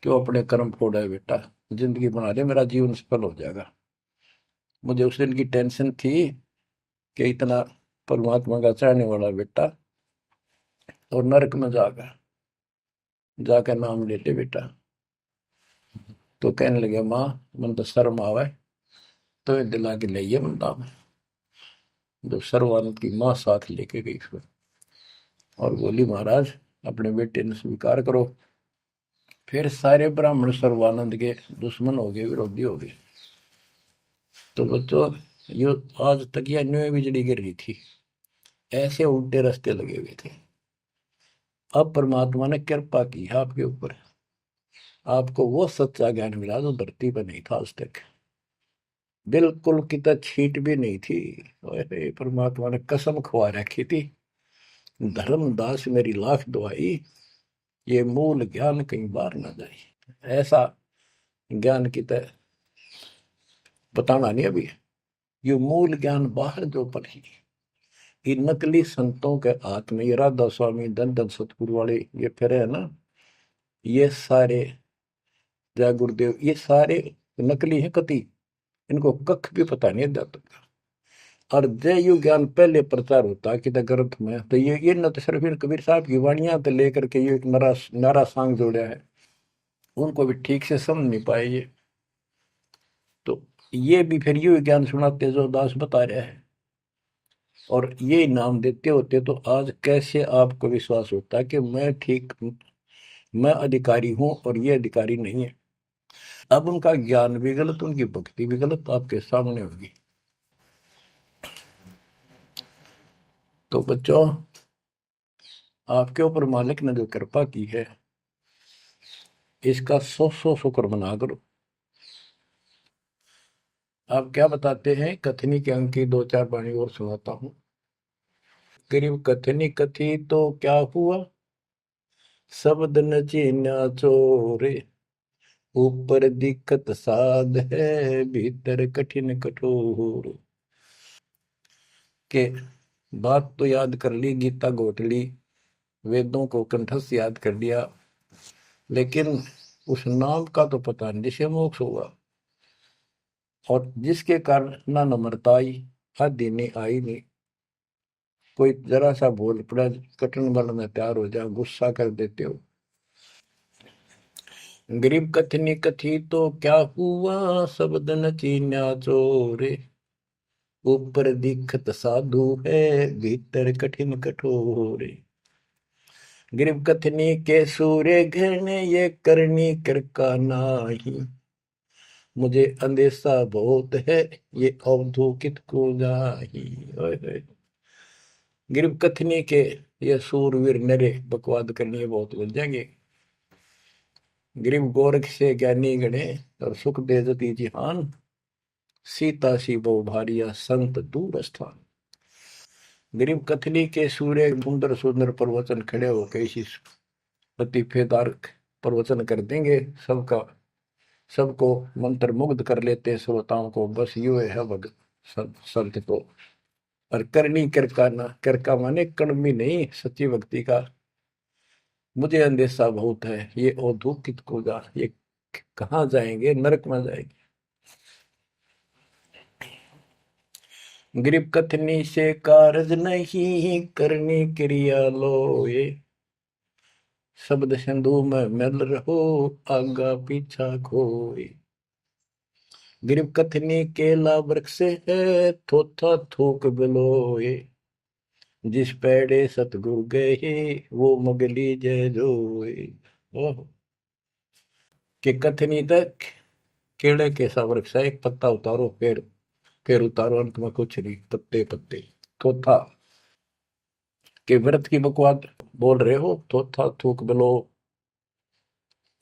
[SPEAKER 1] क्यों अपने कर्म फोड़ा है बेटा, जिंदगी बना ले, मेरा जीवन सफल हो जाएगा। मुझे उस दिन की टेंशन थी कि इतना परमात्मा का चाहने वाला बेटा और नरक में जाकर नाम ले ले बेटा। तो कहने लगे माँ मन तो शर्म आवे, तो ये दिला के ले बंदा में। जो सर्वानंद की माँ साथ लेके गई फिर, और बोली महाराज अपने बेटे ने स्वीकार करो। फिर सारे ब्राह्मण सर्वानंद के दुश्मन हो गए, विरोधी हो गए। तो बच्चों ये आज तक यह न्यू बिजली गिर रही थी, ऐसे उल्टे रास्ते लगे हुए थे। अब परमात्मा ने कृपा की है आपके ऊपर, आपको वो सच्चा ज्ञान मिला जो धरती पर नहीं था आज तक, बिल्कुल कितना छीट भी नहीं थी। ओए परमात्मा ने कसम खुआ रखी थी, धर्मदास मेरी लाख दुआई, ये मूल ज्ञान कहीं बार ना जाए। ऐसा ज्ञान की तरह बताना नहीं अभी, ये मूल ज्ञान बाहर जो पढ़ी, ये नकली संतों के हाथ में, ये राधा स्वामी धन धन सतगुरु वाले ये फिर है ना, ये सारे जय गुरुदेव, ये सारे नकली है कति, इनको कख भी पता नहीं अध्यात्म का। और जय यु ज्ञान पहले प्रचार होता कि ग्रंथ में, तो ये न तो सिर्फ कबीर साहब की वाणियां तो लेकर के ये एक नारा सांग जोड़ा है, उनको भी ठीक से समझ नहीं पाए ये। तो ये भी फिर यू ज्ञान सुनाते जो दास बता रहे हैं, और ये नाम देते होते, तो आज कैसे आपको विश्वास होता कि मैं ठीक, मैं अधिकारी हूं और ये अधिकारी नहीं है। अब उनका ज्ञान भी गलत, उनकी भक्ति भी गलत आपके सामने होगी। तो बच्चों आपके ऊपर मालिक ने जो कृपा की है, इसका सौ सौ शुक्र मना करो। आप क्या बताते हैं, कथनी के अंक की दो चार वाणी और सुनाता हूँ। करीब कथनी कथी तो क्या हुआ, शब्द न चीन्या चोरे, ऊपर दिक्कत साध है, भीतर कठिन कठोर। के बात तो याद कर ली, गीता घोट ली, वेदों को कंठस्थ याद कर लिया, लेकिन उस नाम का तो पता नहीं जिसे मोक्ष होगा, और जिसके कारण ना नम्रता आई, हद ही नहीं आई नहीं। कोई जरा सा बोल पड़ा, कटन बनने तैयार हो जाओ, गुस्सा कर देते हो। गरीब कथनी कथी तो क्या हुआ, शब्द न चीन्या चोरे। ऊपर दिखत साधु है, भीतर कठिन कठोरे। गरीब कथनी के सूर्य घने, ये करनी कर का नाही। मुझे अंदेशा बहुत है, ये अवधूकित को जाही। ओए होए। गरीब कथनी के ये सूरवीर नरे बकवाद करनी बहुत बन जाएंगे। गरीब गोरख से ज्ञानी गणे, और सुख दे जती जिहान। सीता सी बहु भारिया, संत दूर स्थान। गरीब कथनी के सूर्य सुंदर सुंदर प्रवचन खड़े हो कैसी लतीफेदार प्रवचन कर देंगे, सबका सबको मंत्र मुग्ध कर लेते श्रोताओं को। बस यू है भगत संत तो। और करनी कर ना, कर का माने कड़मी नहीं, सच्ची भक्ति का। मुझे अंदेशा बहुत है, ये औधुकित को जा, ये कहाँ जाएंगे, नरक में जाएंगे। गरीब कथनी से कारज नहीं, करनी क्रिया लो ये। शब्द सिंधु में मिल रहो, आगा पीछा खोए। गरीब कथनी केला वृक्ष है, थोथा थूक बिलोए। जिस पेड़े सतगुरु गए, वो मगली जय जोए। ओह, कि कथनी तक केड़े के सा वृक्ष है, एक पत्ता उतारो, फिर उतारो, अंत में कुछ नहीं, पत्ते पत्ते। थोथा के व्रत की बकवाद बोल रहे हो, थोथा थूक बिलो।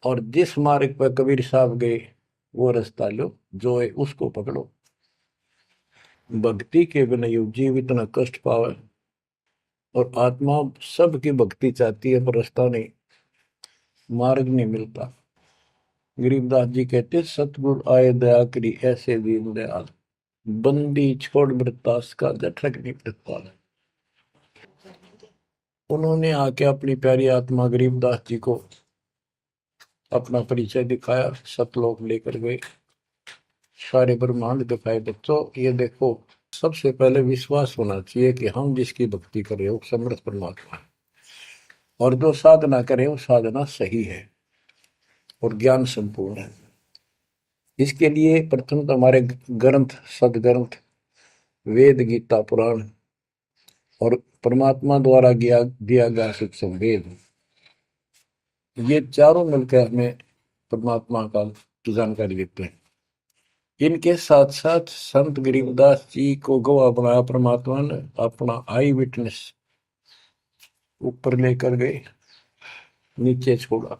[SPEAKER 1] और जिस मार्ग पर कबीर साहब गए, वो रास्ता लो, जो है उसको पकड़ो। भक्ति के बिना यू जीव इतना कष्ट पावे, और आत्मा सबकी भक्ति चाहती है, पर रास्ता नहीं, मार्ग नहीं मिलता। गरीबदास जी कहते, सतगुरु आए दया करी, ऐसे दीन दयाल। बंदी छोड़ वृत्तास का, जठरक नहीं वृत्ताल। उन्होंने आके अपनी प्यारी आत्मा गरीबदास जी को अपना परिचय दिखाया, सतलोक लेकर गए, सारे ब्रह्मांड दिखाए। बच्चों ये देखो, सबसे पहले विश्वास होना चाहिए कि हम जिसकी भक्ति कर रहे हो समर्थ परमात्मा है, और जो साधना करे वो साधना सही है और ज्ञान संपूर्ण है। इसके लिए प्रथम तो हमारे ग्रंथ, सदग्रंथ, वेद, गीता, पुराण और परमात्मा द्वारा दिया गया शिक्षण वेद, ये चारों मिलकर हमें परमात्मा का जानकारी देते हैं। इनके साथ साथ संत गरीबदास जी को गवाह बनाया परमात्मा ने, अपना आई विटनेस ऊपर लेकर गए, नीचे छोड़ा।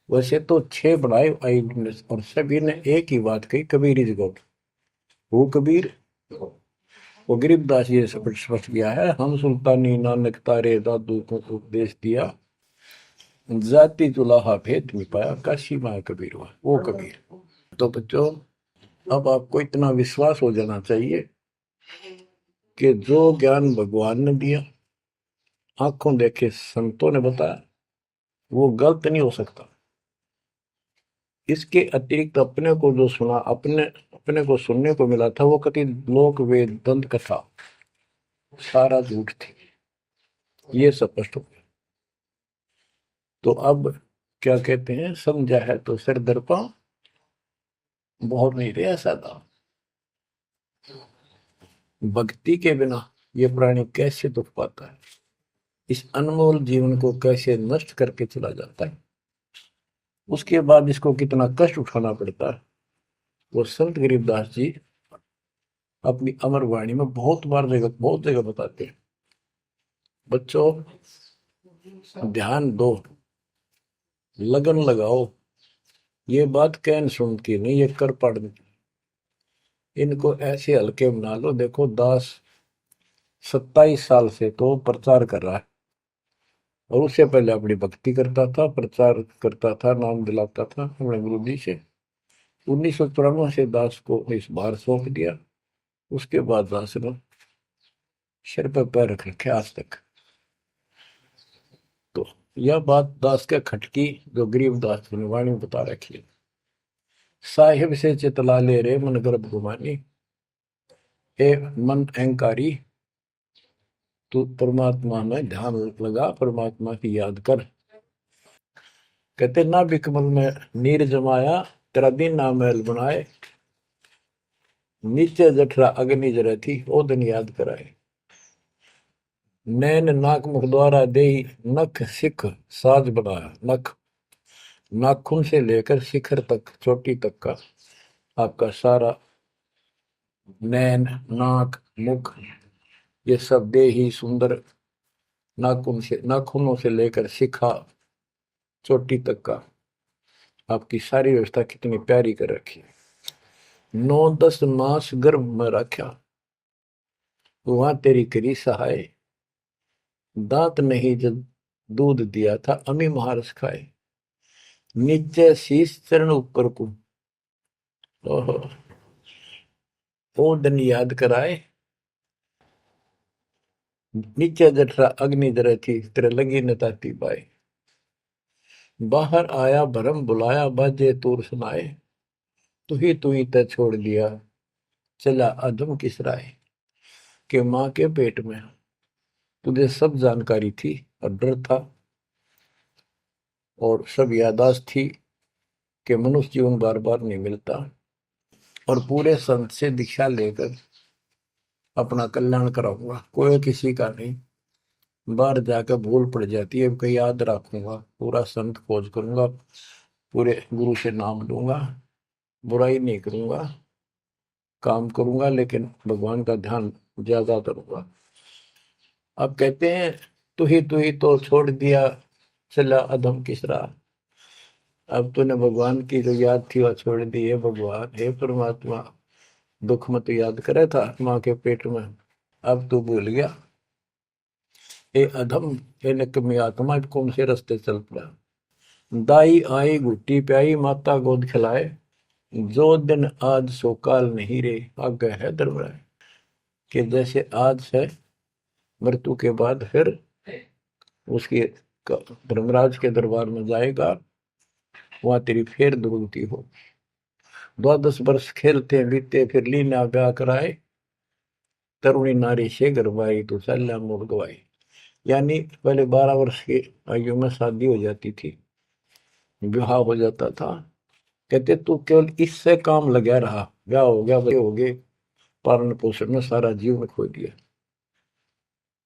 [SPEAKER 1] वैसे तो 6 बनाए आई विटनेस, और सभी ने एक ही बात कही, कबीर इज गॉड। वो कबीर, वो गरीबदास जी से स्पष्ट किया है, हम सुल्तानी नानक तारे दादू को उपदेश दिया। जाति जुलाहा भेद नहीं पाया, काशी माँ कबीर हुआ, वो कबीर। तो बच्चों, अब आपको इतना विश्वास हो जाना चाहिए कि जो ज्ञान भगवान ने दिया, आंखों देखे संतों ने बताया, वो गलत नहीं हो सकता। इसके अतिरिक्त अपने को जो सुना, अपने अपने को सुनने को मिला था, वो कति लोक वेद दंत कथा सारा झूठ थी, ये स्पष्ट हो गया। तो अब क्या कहते हैं, समझा है तो सिर दर्पा, बहुत नहीं रहे ऐसा था। भक्ति के बिना ये प्राणी कैसे दुख पाता है, इस अनमोल जीवन को कैसे नष्ट करके चला जाता है, उसके बाद इसको कितना कष्ट उठाना पड़ता है, वो संत गरीबदास जी अपनी अमर वाणी में बहुत जगह बताते हैं। बच्चों ध्यान दो, लगन लगाओ, ये बात कहन सुन की नहीं, ये कर पढ़। इनको ऐसे हल्के बना लो। देखो दास 27 साल से तो प्रचार कर रहा है, और उससे पहले अपनी भक्ति करता था, प्रचार करता था, नाम दिलाता था अपने गुरु जी से। 1994 से दास को इस बार सौंप दिया। उसके बाद दास ने सिर पर पैर रख रखे आज तक। तो यह बात दास के खटकी जो गरीब दास की वाणी में बता रखी है। साहिब से चितला ले रे मन गर्भ गुमानी, ए मन अहंकारी, तू परमात्मा में ध्यान लगा, परमात्मा की याद कर। कहते ना बिकमल में नीर जमाया, तेरा दिन ना महल बनाए, नीचे जठरा अग्नि जरे थी, ओ दिन याद कराए। नैन नाक मुख द्वारा दे, नख सिख साज बनाया। नख नाखून से लेकर शिखर तक, चोटी तक का आपका सारा नैन, नाक, मुख, ये सब दे ही सुंदर। नाखून से, नाखूनों से लेकर शिखा चोटी तक का आपकी सारी व्यवस्था कितनी प्यारी कर रखी है। 9-10 मास गर्भ में रखा, वहां तेरी करी सहाय। दांत नहीं जब दूध दिया था, अमी महारस खाए। नीचे शीश चरण ऊपर को, ओहो, वो दिन याद कराए। नीचे जठरा अग्नि जरे थी, तेरे लगी न ताती बाई। बाहर आया भरम बुलाया, बाजे तूर सुनाए। तू ही तय छोड़ दिया, चला अधम किस राय। के माँ के पेट में तुझे सब जानकारी थी और डर था और सब यादाश्त थी कि मनुष्य जीवन बार बार नहीं मिलता। और पूरे संत से दीक्षा लेकर अपना कल्याण कराऊंगा, कोई किसी का नहीं। बाहर जाकर भूल पड़ जाती है, कहीं याद रखूंगा, पूरा संत खोज करूंगा, पूरे गुरु से नाम लूंगा, बुराई नहीं करूंगा, काम करूंगा, लेकिन भगवान का ध्यान ज्यादा करूंगा। अब कहते हैं तू ही तो छोड़ दिया, चला अधम किस राह। अब तूने भगवान की जो याद थी वह छोड़ दी है। भगवान हे परमात्मा, दुख में तो याद करे था माँ के पेट में, अब तू भूल गया। ए अधम, हे निकम्मी आत्मा, कौन से रास्ते चल पड़ा। दाई आई घुट्टी प्याई, माता गोद खिलाए। जो दिन आज सो काल नहीं रे, आगे है दरबार। कि जैसे आज है, मृत्यु के बाद फिर उसकी धर्मराज के दरबार में जाएगा, वहां तेरी फिर दुर्गति हो। 12 वर्ष खेलते बीते, फिर लीना ब्याह कराए। तरुणी नारी से गरबाई, तो सल्ला मोड़ गवाई। यानी पहले 12 वर्ष की आयु में शादी हो जाती थी, विवाह हो जाता था। कहते तू केवल इससे काम लगा रहा, ब्याह हो गया, बच्चे हो गए, पालन पोषण में सारा जीवन खो दिया।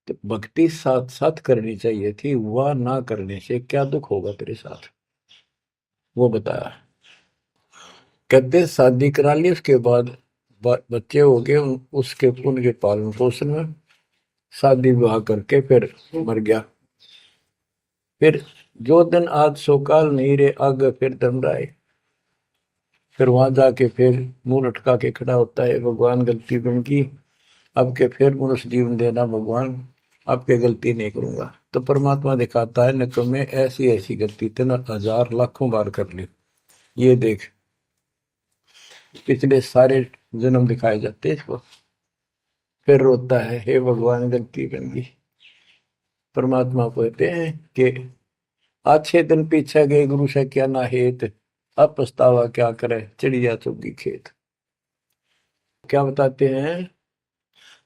[SPEAKER 1] तो भक्ति साथ साथ करनी चाहिए थी, वह ना करने से क्या दुख होगा तेरे साथ, वो बताया। कहते शादी करा ली, उसके बाद बच्चे हो गए, उसके उनके पालन पोषण में शादी विवाह करके फिर मर गया। फिर जो दिन आज सो काल नहीं रे, आगे फिर धर्मराय। फिर वहां जाके फिर मुंह लटका के खड़ा होता है, भगवान गलती उनकी, अब के फिर मनुष्य जीवन देना भगवान, आपके गलती नहीं करूंगा। तो परमात्मा दिखाता है, न तुम्हें ऐसी ऐसी गलती तेना 1000 लाखों बार कर ली, ये देख। पिछले सारे जन्म दिखाए जाते इसको। फिर रोता है, हे भगवान गलती बन गई। परमात्मा को कहते हैं कि अच्छे दिन पीछे गए गुरु से क्या ना हेत, अब पछतावा क्या करे, चिड़िया चुगी खेत। क्या बताते हैं,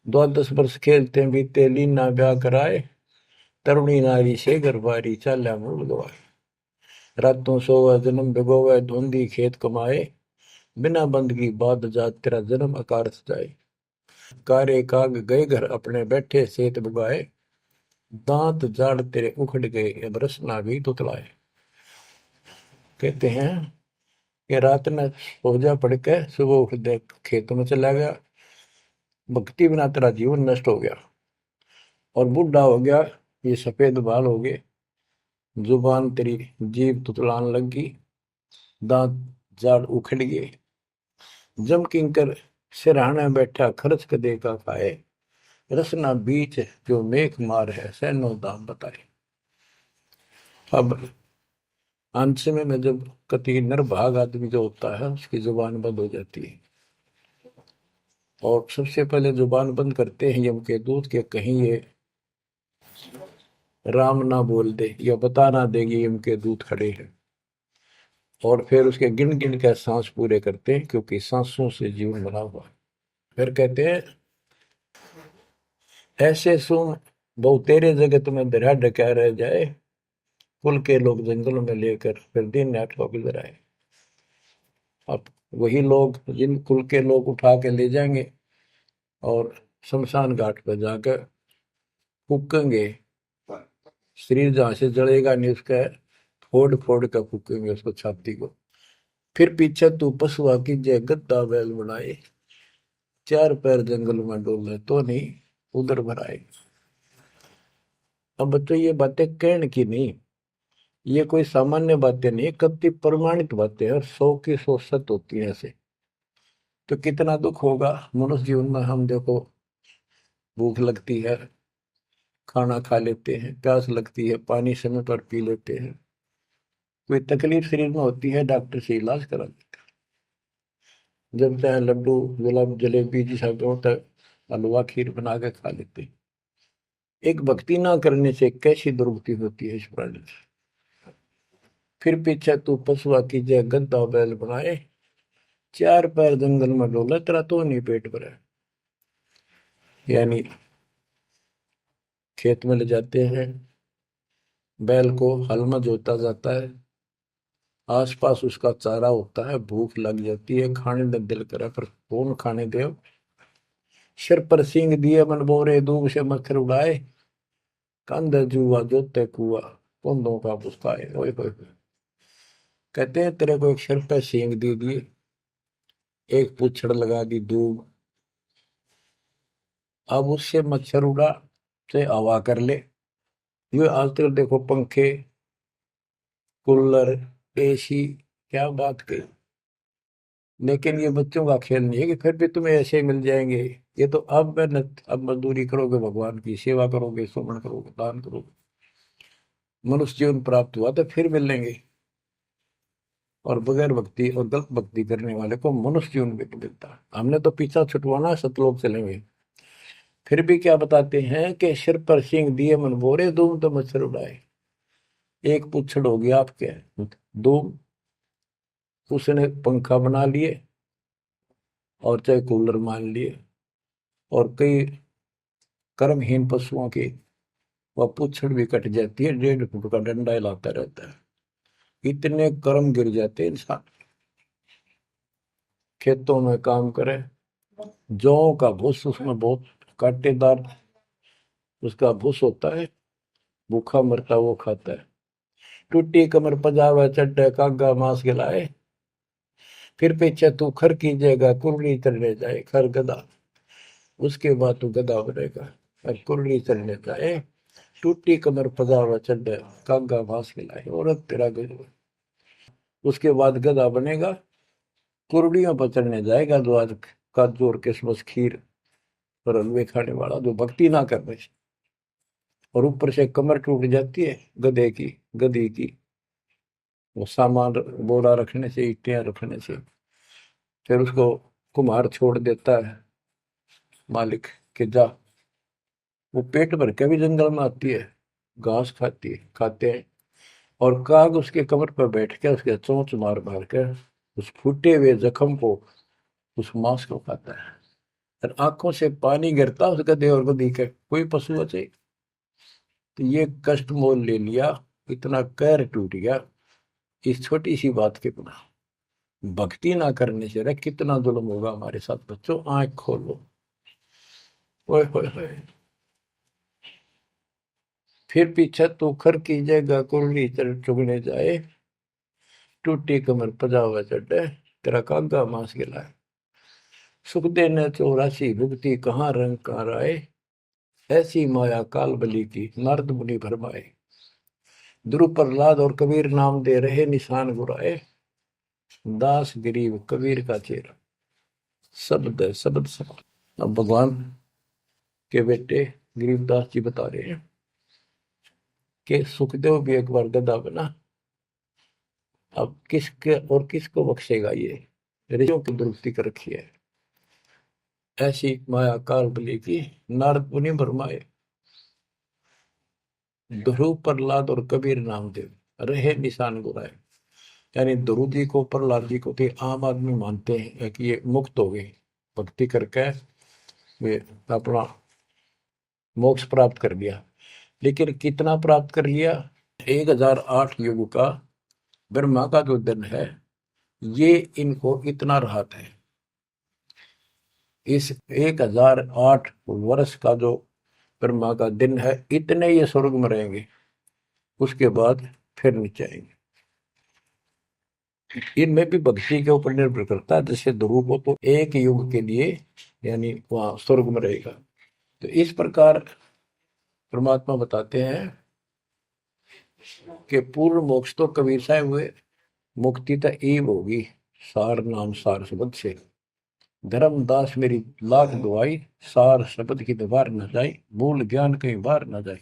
[SPEAKER 1] 12 वर्ष खेलते बीते, लीना ब्याह कराए। तरुणी नारी से गरबारी, चाल्या मूल गवाए। रातों सोवा जन्म भिगोवे, धुंधी खेत कमाए। बिना बंदगी बाद जात, तेरा जन्म अकारथ जाए। कारे काग गए घर अपने, बैठे सेत बुगाए। दांत जाड़ तेरे उखड़ गए, अब रस ना भी तुतलाए। कहते हैं कि रात में सो जा पड़ के, सुबह उठ दे खेतों में चला गया, भक्ति बिना तेरा जीवन नष्ट हो गया। और बूढ़ा हो गया, ये सफेद बाल हो गए, जुबान तेरी जीभ तुतलान लगी, दांत जाड़ उखड़ गए। जम किंकर सिरहाने बैठा, खर्च कदे का खाए। रसना बीच जो मेघ मार है, सैनो दाम बताए। अब अंत में जब कति निर्भाग आदमी जो होता है उसकी जुबान बंद हो जाती है, और सबसे पहले जुबान बंद करते हैं यम के दूत के कहीं ये राम ना बोल दे या बता ना देगी यम के दूत खड़े हैं। और फिर उसके गिन गिन के सांस पूरे करते हैं, क्योंकि सांसों से जीवन बना हुआ है। फिर कहते हैं ऐसे सुन बहु तेरे जगत में दरिया ढका रह जाए, कुल के लोग जंगलों में लेकर फिर दिन रात को गुजर आए। अब वही लोग जिन कुल के लोग उठा के ले जाएंगे और शमशान घाट पर जाकर फूकेंगे, शरीर जहां से जलेगा नहीं उसका फोड़ फोड़ कर फूकेंगे उसको, छाती को। फिर पीछे तू पशुआ की जय गद्दा बैल बनाए, चार पैर जंगल में डोले तो नहीं उधर भराए। अब बच्चों ये बातें कहने की नहीं, ये कोई सामान्य बातें नहीं, कति प्रमाणित बातें हैं और 100 की 100 सत्य होती है ऐसे। तो कितना दुख होगा मनुष्य जीवन में। हम देखो भूख लगती है खाना खा लेते हैं, प्यास लगती है पानी समय पर पी लेते हैं, कोई तकलीफ शरीर में होती है डॉक्टर से इलाज करा लेते हैं, जब चाहे लड्डू गुलाब जलेबी जैसा होता है हलवा खीर बना के खा लेते हैं। एक भक्ति ना करने से कैसी दुर्गति होती है इस प्राणी से। फिर पीछे तू पशुआ की जय गद्दा बैल बनाए, चार पैर जंगल में डोला तेरा तो नहीं पेट भरा। यानी खेत में ले जाते हैं बैल को, हल में जोता जाता है, आसपास उसका चारा होता है, भूख लग जाती है, खाने में दिल करे पर कौन खाने दे। सिर पर सींग दिए मन बोरे दूब से मच्छर उड़ाए, कंध जुआ जोते कुआ कुंदों का पुस्ताए। ओए होए होए। कहते हैं तेरे को एक सिर पर सींग दे दिए, एक पूछड़ लगा दी दूब, अब उससे मच्छर उड़ा से हवा कर ले। ये आजकल देखो पंखे कूलर एसी, क्या बात कही। लेकिन ये बच्चों का खेल नहीं है कि फिर भी तुम्हें ऐसे ही मिल जाएंगे। ये तो अब मेहनत, अब मजदूरी करोगे, भगवान की सेवा करोगे, सुमन करोगे, दान करोगे, मनुष्य जीवन प्राप्त हुआ तो फिर मिलेंगे। और बगैर भक्ति और गलत भक्ति करने वाले को मनुष्य जीवन भी नहीं मिलता। हमने तो पीछा छुटवाना, सतलोक चलेंगे। फिर भी क्या बताते हैं कि सिर पर सींग दिए मन बोरे दूम तो मच्छर उड़ाए। एक पुच्छड़ हो गया आपके दूम, उसने पंखा बना लिए और चाहे कूलर मान लिए, और कई कर्महीन पशुओं की वह पुच्छड़ भी कट जाती है, 1.5 फुट का डंडा हिलाता रहता है। इतने कर्म गिर जाते हैं इंसान। खेतों में काम करे, जौ का भूस उसमें बहुत कांटेदार उसका भूस होता है, भूखा मरता वो खाता है। टूटी कमर पजावा चड्डे कागा मांस गिलाए, फिर पीछे तू खर कीजिएगा कुर्री चलने जाए। खर गधा, उसके बाद तू गधा बनेगा और कुर्री चलने जाए। टूटी कमर पजावा चड्डे कागा मांस खिलाए, औरत तेरा गजब। उसके बाद गधा बनेगा, कुर्डियों पर चढ़ने जाएगा, जो आज काजू और किशमिश खीर और हलवे खाने वाला जो भक्ति ना करने से। और ऊपर से कमर टूट जाती है गधे की, गधी की, वो सामान बोरा रखने से, ईटियां रखने से। फिर उसको कुम्हार छोड़ देता है मालिक के जा। वो पेट भर के भी जंगल में आती है, घास खाती है, खाते हैं। और काग उसके कमर पर बैठ के उसके चोंच मार मार कर उस फूटे हुए जख्म को, उस मांस को खाता है। और आंखों से पानी गिरता उस गधे और गधी के, कोई पशु बचे। तो ये कष्ट मोल ले लिया, इतना कहर टूट गया इस छोटी सी बात के बिना। भक्ति ना करने से रे कितना जुल्म होगा हमारे साथ। बच्चों आंख खोलो। ओए होए होए। फिर पीछे तो खर की जगह कुर्री चुगने जाए, टूटी कमर पजावा चढ़े तेरा कागा मांस गिलाए। सुख देने 84 भुगती कहाँ रंग कहाँ राय, ऐसी माया काल बली की नारद मुनि भरमाए। ध्रुव प्रहलाद और कबीर नाम दे रहे निशान गुराए, दास गरीब कबीर का चेहरा। शब्द है शब्द शब्द। अब भगवान के बेटे गरीबदास जी बता रहे हैं कि सुखदेव भी एक बार गधा बना। अब किसके और किसको बख्शेगा? ये ऋषियों की दुरुक्ति कर रखी है। ऐसी माया काल बली की नारद मुनि भरमाए। ध्रुव, प्रहलाद और कबीर नामदेव रहे निशान गुराए। यानी ध्रुव जी को, प्रहलाद जी को थे आम आदमी मानते हैं कि ये मुक्त हो गए, भक्ति करके वे अपना मोक्ष प्राप्त कर लिया। लेकिन कितना प्राप्त कर लिया? 1008 युग का ब्रह्मा का जो दिन है, ये इनको इतना राहत है। इस 1008 वर्ष का जो ब्रह्मा का दिन है, इतने ये स्वर्ग में रहेंगे, उसके बाद फिर नीचे आएंगे। इनमें भी भक्ति के ऊपर निर्भर करता है। जैसे ध्रुव को तो एक युग के लिए यानी वहां स्वर्ग में रहेगा। तो इस प्रकार परमात्मा बताते हैं कि पूर्ण मोक्ष तो कबीर साहब हुए, मुक्ति तो ईब होगी सार नाम सार शब्द से। धर्मदास मेरी लाख दुआई, सार शब्द की दीवार न जाए, मूल ज्ञान कहीं बाहर न जाए।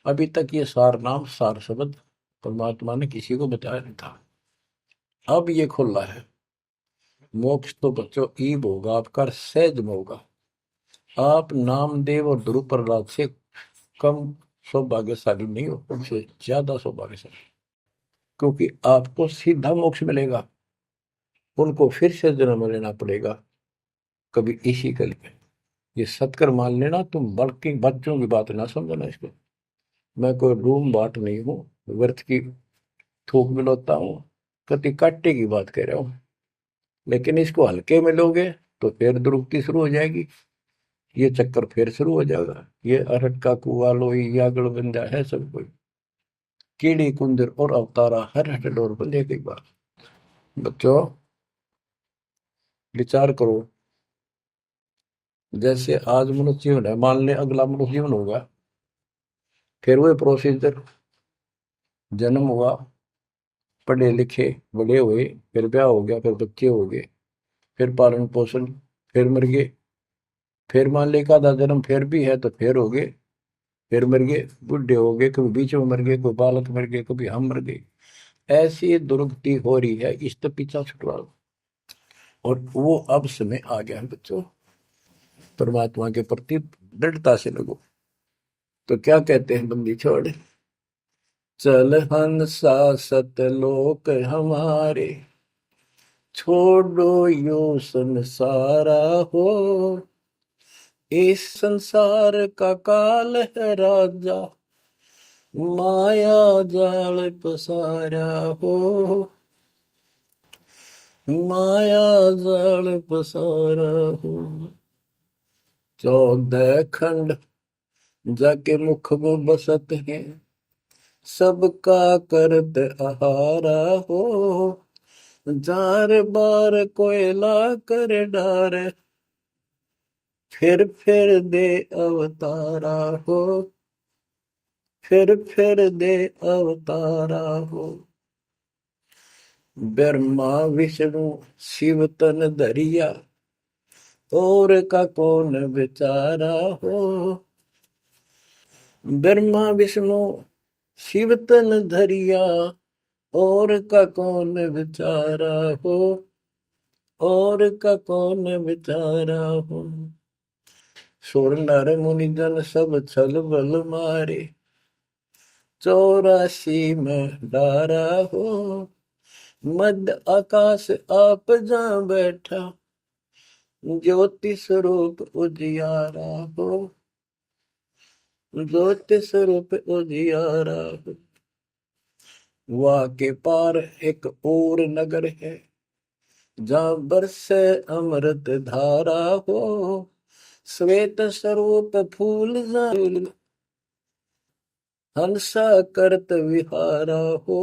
[SPEAKER 1] अभी तक ये सार नाम सार शब्द परमात्मा ने किसी को बताया नहीं था, अब ये खुला है। मोक्ष तो बच्चों ईब होगा आपका, सहज में होगा। आप नामदेव और ध्रुव प्रहलाद से कम सौभाग्यशाली नहीं हो, उनसे ज्यादा सौभाग्यशाली, क्योंकि आपको सीधा मोक्ष मिलेगा। उनको फिर से जन्म लेना पड़ेगा कभी इसी कल में। ये सत्कर मान लेना तुम, बल्कि बच्चों की बात ना समझना इसको। मैं कोई रूम बाट नहीं हूँ, व्यर्थ की थूक मिलोता हूँ, कति काटे की बात कह रहा हूँ। लेकिन इसको हल्के में लोगे तो फिर दुरुक्ति शुरू हो जाएगी, ये चक्कर फिर शुरू हो जाएगा। ये अरहट का कुआ लोई यागड़ बंदा है सब कोई, कीड़ी कुंदर और अवतारा हर हट डोर बंदे की बात। बच्चों विचार करो, जैसे आज मनुष्य जीवन है, मान ले अगला मनुष्य जीवन होगा, फिर वही प्रोसीजर, जन्म हुआ, पढ़े लिखे बड़े हुए, फिर ब्याह हो गया, फिर बच्चे हो गए, फिर पालन पोषण, फिर मर गए, फिर मान ले का जन्म फिर भी है तो फिर हो गए, फिर मर गए, बूढ़े हो गए, कभी बीच में मर गए, कोई बालक मर गए, कभी हम मर गए। ऐसी दुर्गति हो रही है, इस तो पीछा छुटवा। और वो अब समय आ गया है बच्चों, परमात्मा के प्रति दृढ़ता से लगो। तो क्या कहते हैं बंदी छोड़, चल हंसा सतलोक हमारे, छोड़ो यो संसारा हो। इस संसार का काल है राजा, माया जाल पसारा हो। माया जाल पसारा हो। 14 खंड जाके मुख में बसत है, सबका करत आहारा हो। जार बार कोयला कर डार, फिर दे अवतारा हो। फिर दे अवतारा हो। ब्रह्मा विष्णु शिव तन धरिया, और का कौन बेचारा हो। ब्रह्मा विष्णु शिव तन धरिया, और का कौन बेचारा हो। और का कौन बेचारा हो। सुर नर मुनि जन सब छल बल मारे, 84 में डारा हो। मध्य आकाश आप जा बैठा, ज्योति स्वरूप उजियारा हो। ज्योति स्वरूप उजियारा हो। वहाँ के पार एक और नगर है, जहाँ बरसे अमृत धारा हो। श्वेत स्वरूप फूल हंसा करत विहारा हो।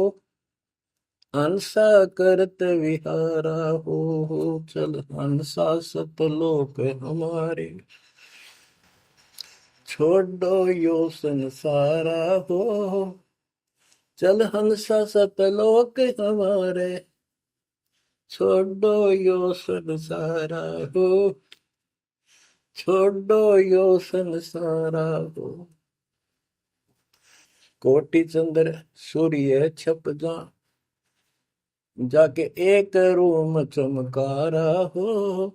[SPEAKER 1] हंसा करत विहारा हो। चल हंसा सतलोक हमारे, छोड़ो यो संसारा हो। चल हंसा सतलोक हमारे, छोड़ो यो संसारा हो। छोड़ो यो संसारा हो। कोटि चंद्र सूर्य छप जा, जाके एक रूम चमकारा हो।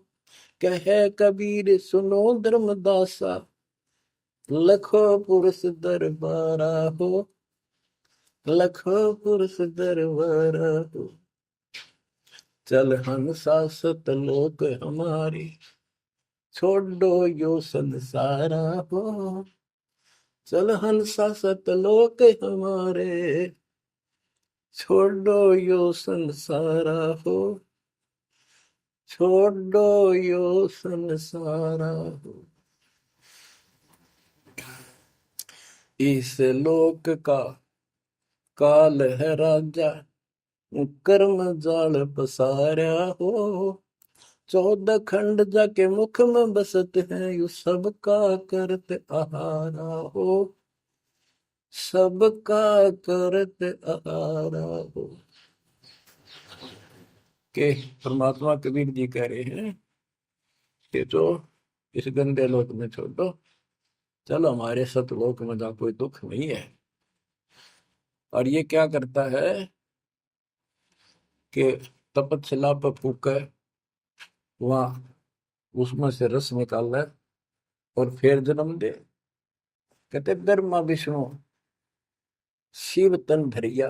[SPEAKER 1] कहे कबीर सुनो धर्मदासा, लखो पुरुष दरबारा हो, लखो पुरुष दरबारा हो। चल हंसा सतलोक हमारी, छोड़ो यो संसारा हो। चल हंसा सतलोक हमारे, छोड़ो यो संसारा हो, छोड़ो यो संसारा हो। इस लोक का काल है राजा, कर्म जाल पसारा हो। 14 खंड जाके मुख में बसत है, यू सबका करत आहारा हो, सबका करत आहारा हो। के परमात्मा कबीर जी कह रहे हैं कि जो इस गंदे लोक में छोड़ो, चलो हमारे सतलोक में जहाँ कोई दुख नहीं है। और ये क्या करता है कि तपतशिला पर फूके, वहां उसमें से रस निकाल है और फिर जन्म दे। कहते ब्रह्मा विष्णु शिव तन धरिया,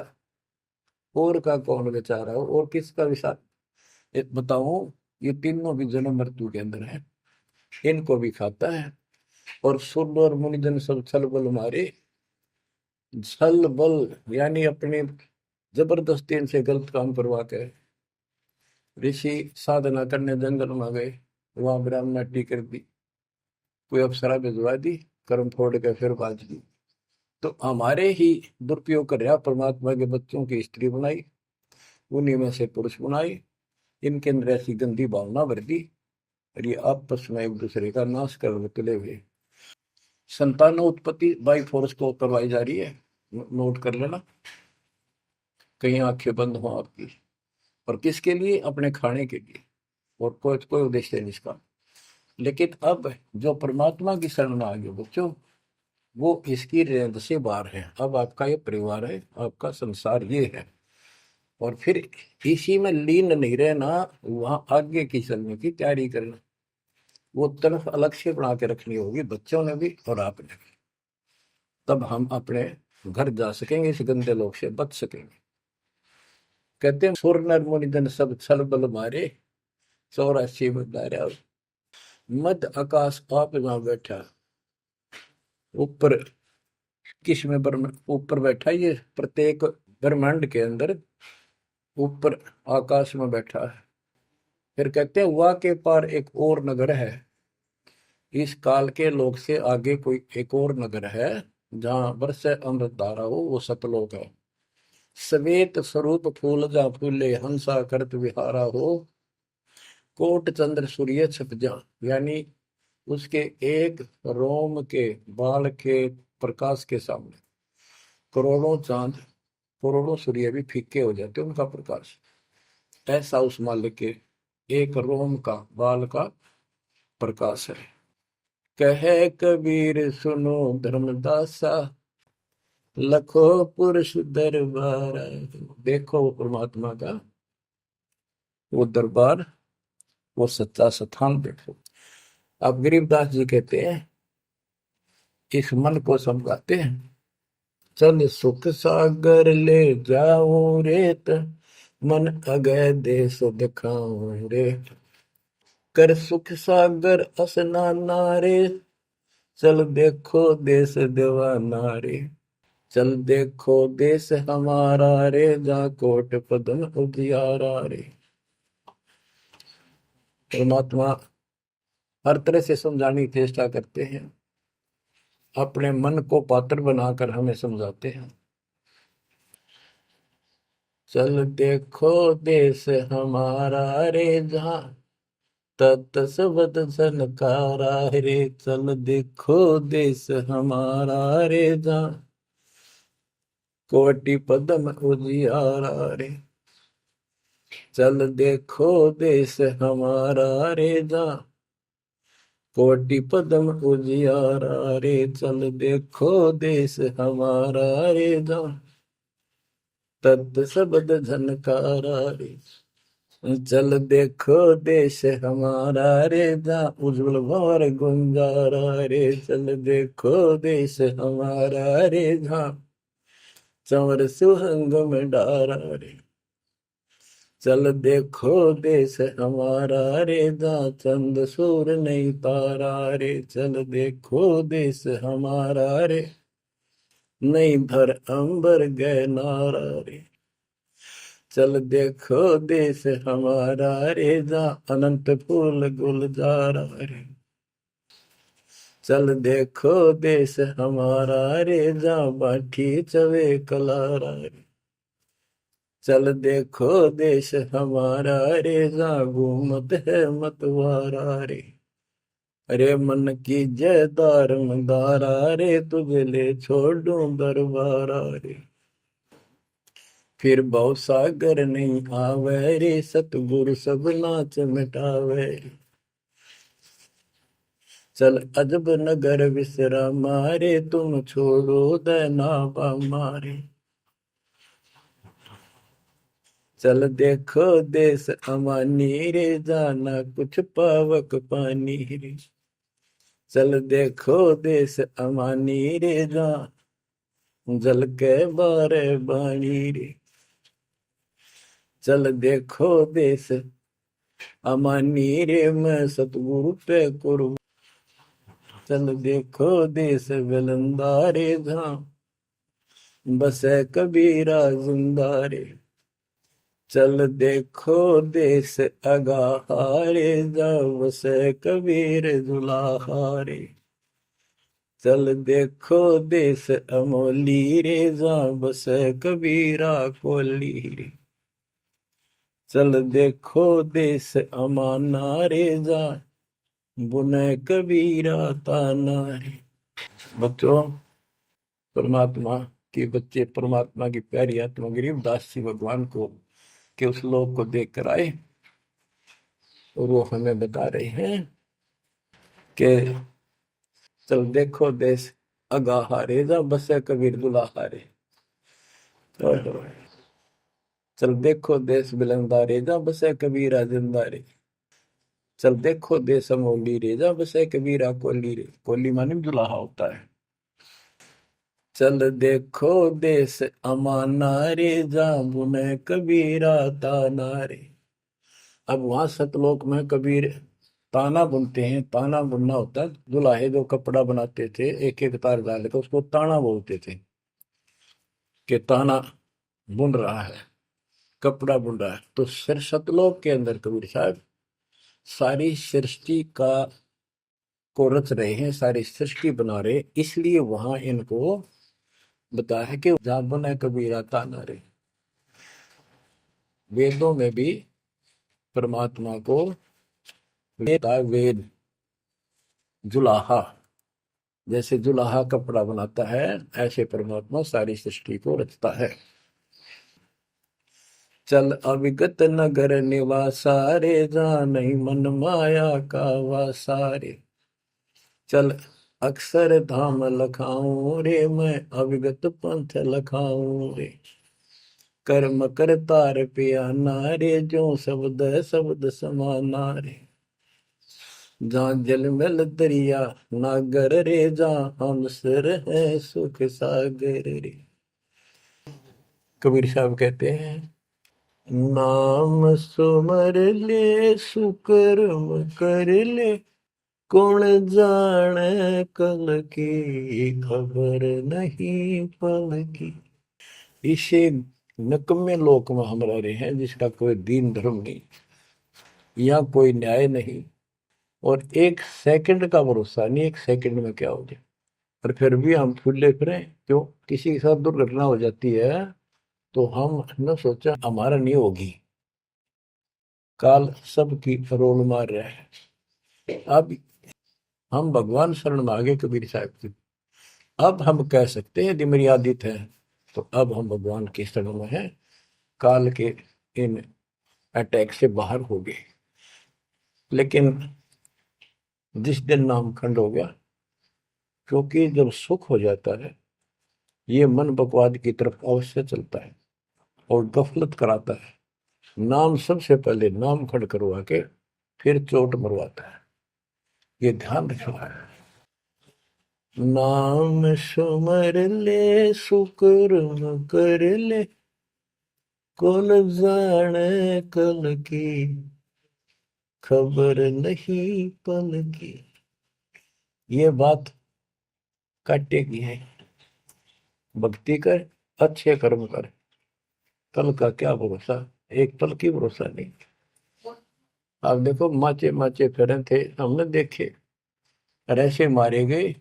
[SPEAKER 1] और का कौन बेचारा हो, और किसका विचार बताऊं। ये तीनों भी जन्म मृत्यु के अंदर है, इनको भी खाता है। और सूर्य और मुनिजन सब छल बल मारे, छल बल यानी अपनी जबरदस्ती इनसे गलत काम करवा के ऋषि साधना करने जंगल में गए, वहां ब्राह्मणी कर दी, कोई अप्सरा भिजवा दी, कर्म फोड़ के फिर बाज दी। तो हमारे ही दुरुपयोग कर रहा, परमात्मा के बच्चों की स्त्री बनाई, उन्हीं में से पुरुष बनाई, इनके अंदर ऐसी गंदी भावना भर दी, और ये आपस में एक दूसरे का नाश कर तुले हुए। संतान उत्पत्ति बाई फोर्स को करवाई जा रही है, नोट कर लेना, कहीं आंखें बंद हो आपकी। और किसके लिए? अपने खाने के लिए, और कोई उद्देश्य नहीं इसका। लेकिन अब जो परमात्मा की शरण में आ गए बच्चों, वो इसकी रेंज से बाहर है। अब आपका ये परिवार है, आपका संसार ये है, और फिर इसी में लीन नहीं रहना, वहां आगे की चलने की तैयारी करना। वो तरफ अलग से बना के रखनी होगी बच्चों ने भी और आपने भी, तब हम अपने घर जा सकेंगे, इस गंदे लोग से बच सकेंगे। कहते हैं सुर नर मुनिजन सब छल बल मारे, 84 बदारा। मध्य आकाश आप जहां बैठा, ऊपर किस में ऊपर बैठा, ये प्रत्येक ब्रह्मांड के अंदर ऊपर आकाश में बैठा है। फिर कहते हैं वाह के पार एक और नगर है, इस काल के लोक से आगे कोई एक और नगर है, जहां बरसे अमृत धारा हो, वो सतलोक है। श्वेत स्वरूप फूल जा फूले, हंसा करत विहारा हो। कोट चंद्र सूर्य छप जा, यानी उसके एक रोम के बाल के प्रकाश के सामने करोड़ों चांद, करोड़ों सूर्य भी फीके हो जाते, उनका प्रकाश। ऐसा उस मालिक के एक रोम का बाल का प्रकाश है। कहे कबीर सुनो धर्मदासा, लखो पुरुष दरबार। देखो वो परमात्मा का वो दरबार, वो सच्चा स्थान देखो। अब गरीबदास जी कहते हैं, इस मन को समझाते हैं, चल सुख सागर ले जाऊं रेत, मन अगय देश दिखाऊं रे। कर सुख सागर असनाना रे, चल देखो देश दीवाना रे। चल देखो देश हमारा रे, जा कोट पद्म उजियारा रे। परमात्मा हर तरह से समझाने की चेष्टा करते हैं, अपने मन को पात्र बनाकर हमें समझाते हैं। चल देखो देश हमारा रे, जहाँ तत सबद सनकारा रे। चल देखो देश हमारा रे, जहाँ कोटि पद्म उजियारा रे। चल देखो देश हमारा रे, जहाँ कोटि पदम उजियारा रे, चल देखो देश हमारा रे, जा तत् शब्द झनकारा रे, चल देखो देश हमारा रे, जा उज्जवल भंवर गुंजारा रे, चल देखो देश हमारा रे, जा चंवर सुहंग में डारा रे, चल देखो देश हमारा रे, जा चंद सूर नहीं तारा रे, चल देखो देश हमारा रे, नहीं धर अंबर गए नारा रे, चल देखो देश हमारा रे, जा अनंत फूल गुलजारा रे, चल देखो देश हमारा रे, जा बाठी चवे कलारा रे, चल देखो देश हमारा रे, जा घूमत है मतवारा रे, अरे मन की जय दार मंदारा रे, तुझे ले छोड़ूं दरबारा रे, फिर भव सागर नहीं आवे रे, सतगुरु सब नाच मिटावे रे, चल अजब नगर विश्राम रे, तुम छोड़ो देना मारे, चल देखो देश अमानी रे, जाना कुछ पावक पानी रे, चल देखो देश अमानी रे, जा जल के बारे बाणी रे, चल देखो देश अमानी रे, मैं सतगुरु पे कुर्बान, चल देखो देश विलंदा रे, जहाँ बसे कबीरा जिंदा रे, चल देखो देश अगाहारे, जा बसे कबीर जुलाहारे, चल देखो देश अमोली रे, जा बसे कबीरा कोली रे, चल देखो देश अमाना रे, जा बुने कबीरा ताना रे। बच्चों, परमात्मा के बच्चे परमात्मा की प्यारी आत्मा गरीबदास जी भगवान को के उस लोक को देख कर आए, और वो हमें बता रहे हैं कि चल देखो देश अगाहारे, जा बसे कबीर दुलाहारे, चल देखो देश बिलंदारे, जा बसे कबीरा जिंदारे, चल देखो देश अमोली रे, जा बसे कबीरा कोली रे, कोली माने दुलाहा होता है, चल देखो देश अमाना रे, जा बुने कबीरा ताना रे। अब वहां सतलोक में कबीर ताना बुनते हैं। ताना बुनना होता है, दुल्हे जो कपड़ा बनाते थे एक एक तार डाल के उसको ताना बोलते थे, कि ताना बुन रहा है, कपड़ा बुन रहा है। तो सिर सतलोक के अंदर कबीर साहब सारी सृष्टि का को रच रहे हैं, सारी सृष्टि बना रहे, इसलिए वहां इनको बताया है कि जा बुने कबीरा ताना रे। वेदों में भी परमात्मा को वेद जुलाहा, जैसे जुलाहा कपड़ा बनाता है, ऐसे परमात्मा सारी सृष्टि को रचता है। चल अविगत नगर निवासा रे, जा नहीं मन माया का वासा रे, चल अक्षर धाम लखाऊं रे, मैं अविगत पंथ लखाऊं रे, कर्म करतार पियाना रे, जो शब्द शब्द समाना रे, जहाँ जलमल दरिया नागर रे, जहाँ हम सिर है सुख सागर रे। कबीर साहब कहते हैं, नाम सुमर ले सुकर्म कर ले, कौन जाने कल की खबर नहीं पल की। इसे नकम्मे लोक में हम रह रहे हैं, जिसका कोई दीन धर्म नहीं, यहाँ कोई न्याय नहीं, और एक सेकंड का भरोसा नहीं, एक सेकंड में क्या हो जाए। और फिर भी हम फूले फिरें, क्यों? किसी के साथ दुर्घटना हो जाती है तो हम न सोचा हमारा नहीं होगी, काल सबकी रोल मार रहा है। अब हम भगवान शरण मांगे कबीर साहब की, अब हम कह सकते हैं यदि मेरी आदित है, तो अब हम भगवान की शरण में हैं, काल के इन अटैक से बाहर हो गए। लेकिन जिस दिन नामखंड हो गया, क्योंकि जब सुख हो जाता है ये मन बकवाद की तरफ अवश्य चलता है और गफलत कराता है। नाम सबसे पहले नाम खड़ करवा के फिर चोट मरवाता है, ये ध्यान रखना है। नाम सुमर ले सुकर्म कर ले, कौन जाने कल की, खबर नहीं पल की। ये बात काटेगी है। भक्ति कर, अच्छे कर्म कर, कल का क्या भरोसा, एक पल की भरोसा नहीं। आप देखो माचे माचे फिरे थे, हमने देखे ऐसे मारे गए,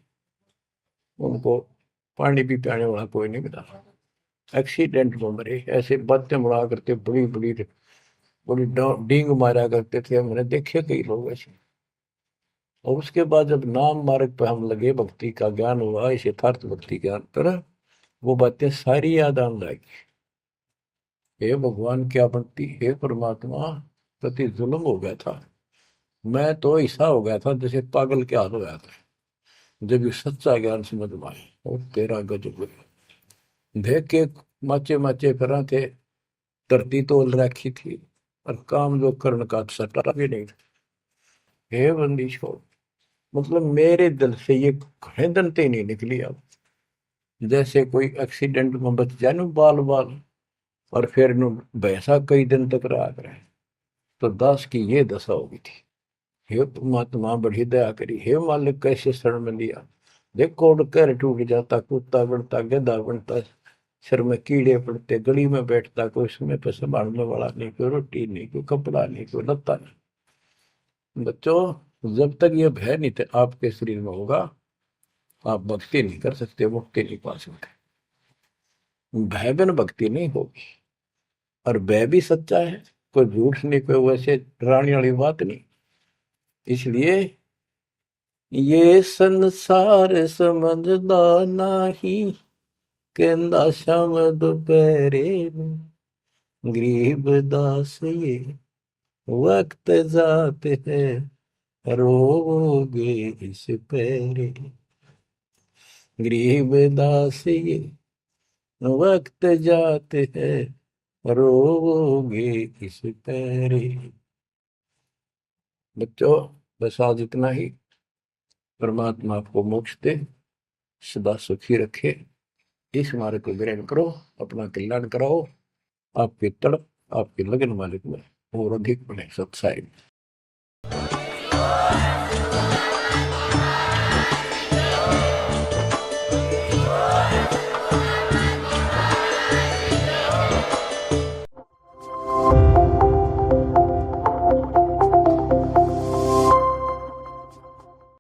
[SPEAKER 1] उनको पानी भी पियाने वाला कोई नहीं मिला, एक्सीडेंट में मरे। ऐसे बातें बड़ा करते, बड़ी बड़ी बड़ी डींग मारा करते थे, हमने देखे कई लोग ऐसे। और उसके बाद जब नाम मार्ग पे हम लगे, भक्ति का ज्ञान हुआ, इस यथार्थ भक्ति ज्ञान पर, वो बातें सारी याद आने लगी। हे भगवान क्या बनती, हे परमात्मा, प्रति जुल्म हो गया था। मैं तो ऐसा हो गया था जैसे पागल के हाल हो गया था, जब ये सच्चा ज्ञान समझ में आए। और तेरा गजब देख के माचे माचे फिरा थे, धरती तोल रखी थी, और काम जो कर्ण का सटा भी नहीं था। हे बंदी छोड़, मतलब मेरे दिल से ये खड़े नहीं निकली। अब जैसे कोई एक्सीडेंट में बच जाए ना बाल बाल, और फिर नु भैंसा कई दिन तक रहा करे, तो दास की ये दशा होगी थी। हे परमात्मा बड़ी दया करी, हे मालिक कैसे शरण में लिया। देखो कर टूट जाता, कुत्ता बनता, गधा बनता, सिर में कीड़े पड़ते, गली में बैठता, कोई समय पर संभालने वाला नहीं, कोई रोटी नहीं, कोई कपड़ा नहीं, कोई लत्ता नहीं। बच्चों, जब तक ये भय नहीं थे आपके शरीर में होगा, आप भक्ति नहीं कर सकते, मुक्ति नहीं पा सकते। भय बिन भक्ति नहीं होगी। और भय भी सच्चा है, कोई झूठ नहीं, कोई वैसे डराने वाली बात नहीं। इसलिए ये संसार समझदा नाही, कहंदा शाम दोपहरे में, गरीब दास ये वक्त जाते हैं, रोगे इस पैरे। गरीब दास ये वक्त जाते हैं, रोगे इस पैरे। बच्चों, बस आज इतना ही। परमात्मा आपको मोक्ष दे, सदा सुखी रखे। इस मार्ग को ग्रहण करो, अपना कल्याण कराओ, आपकी तड़प, आपकी लगन मालिक में और अधिक बने सत्साई।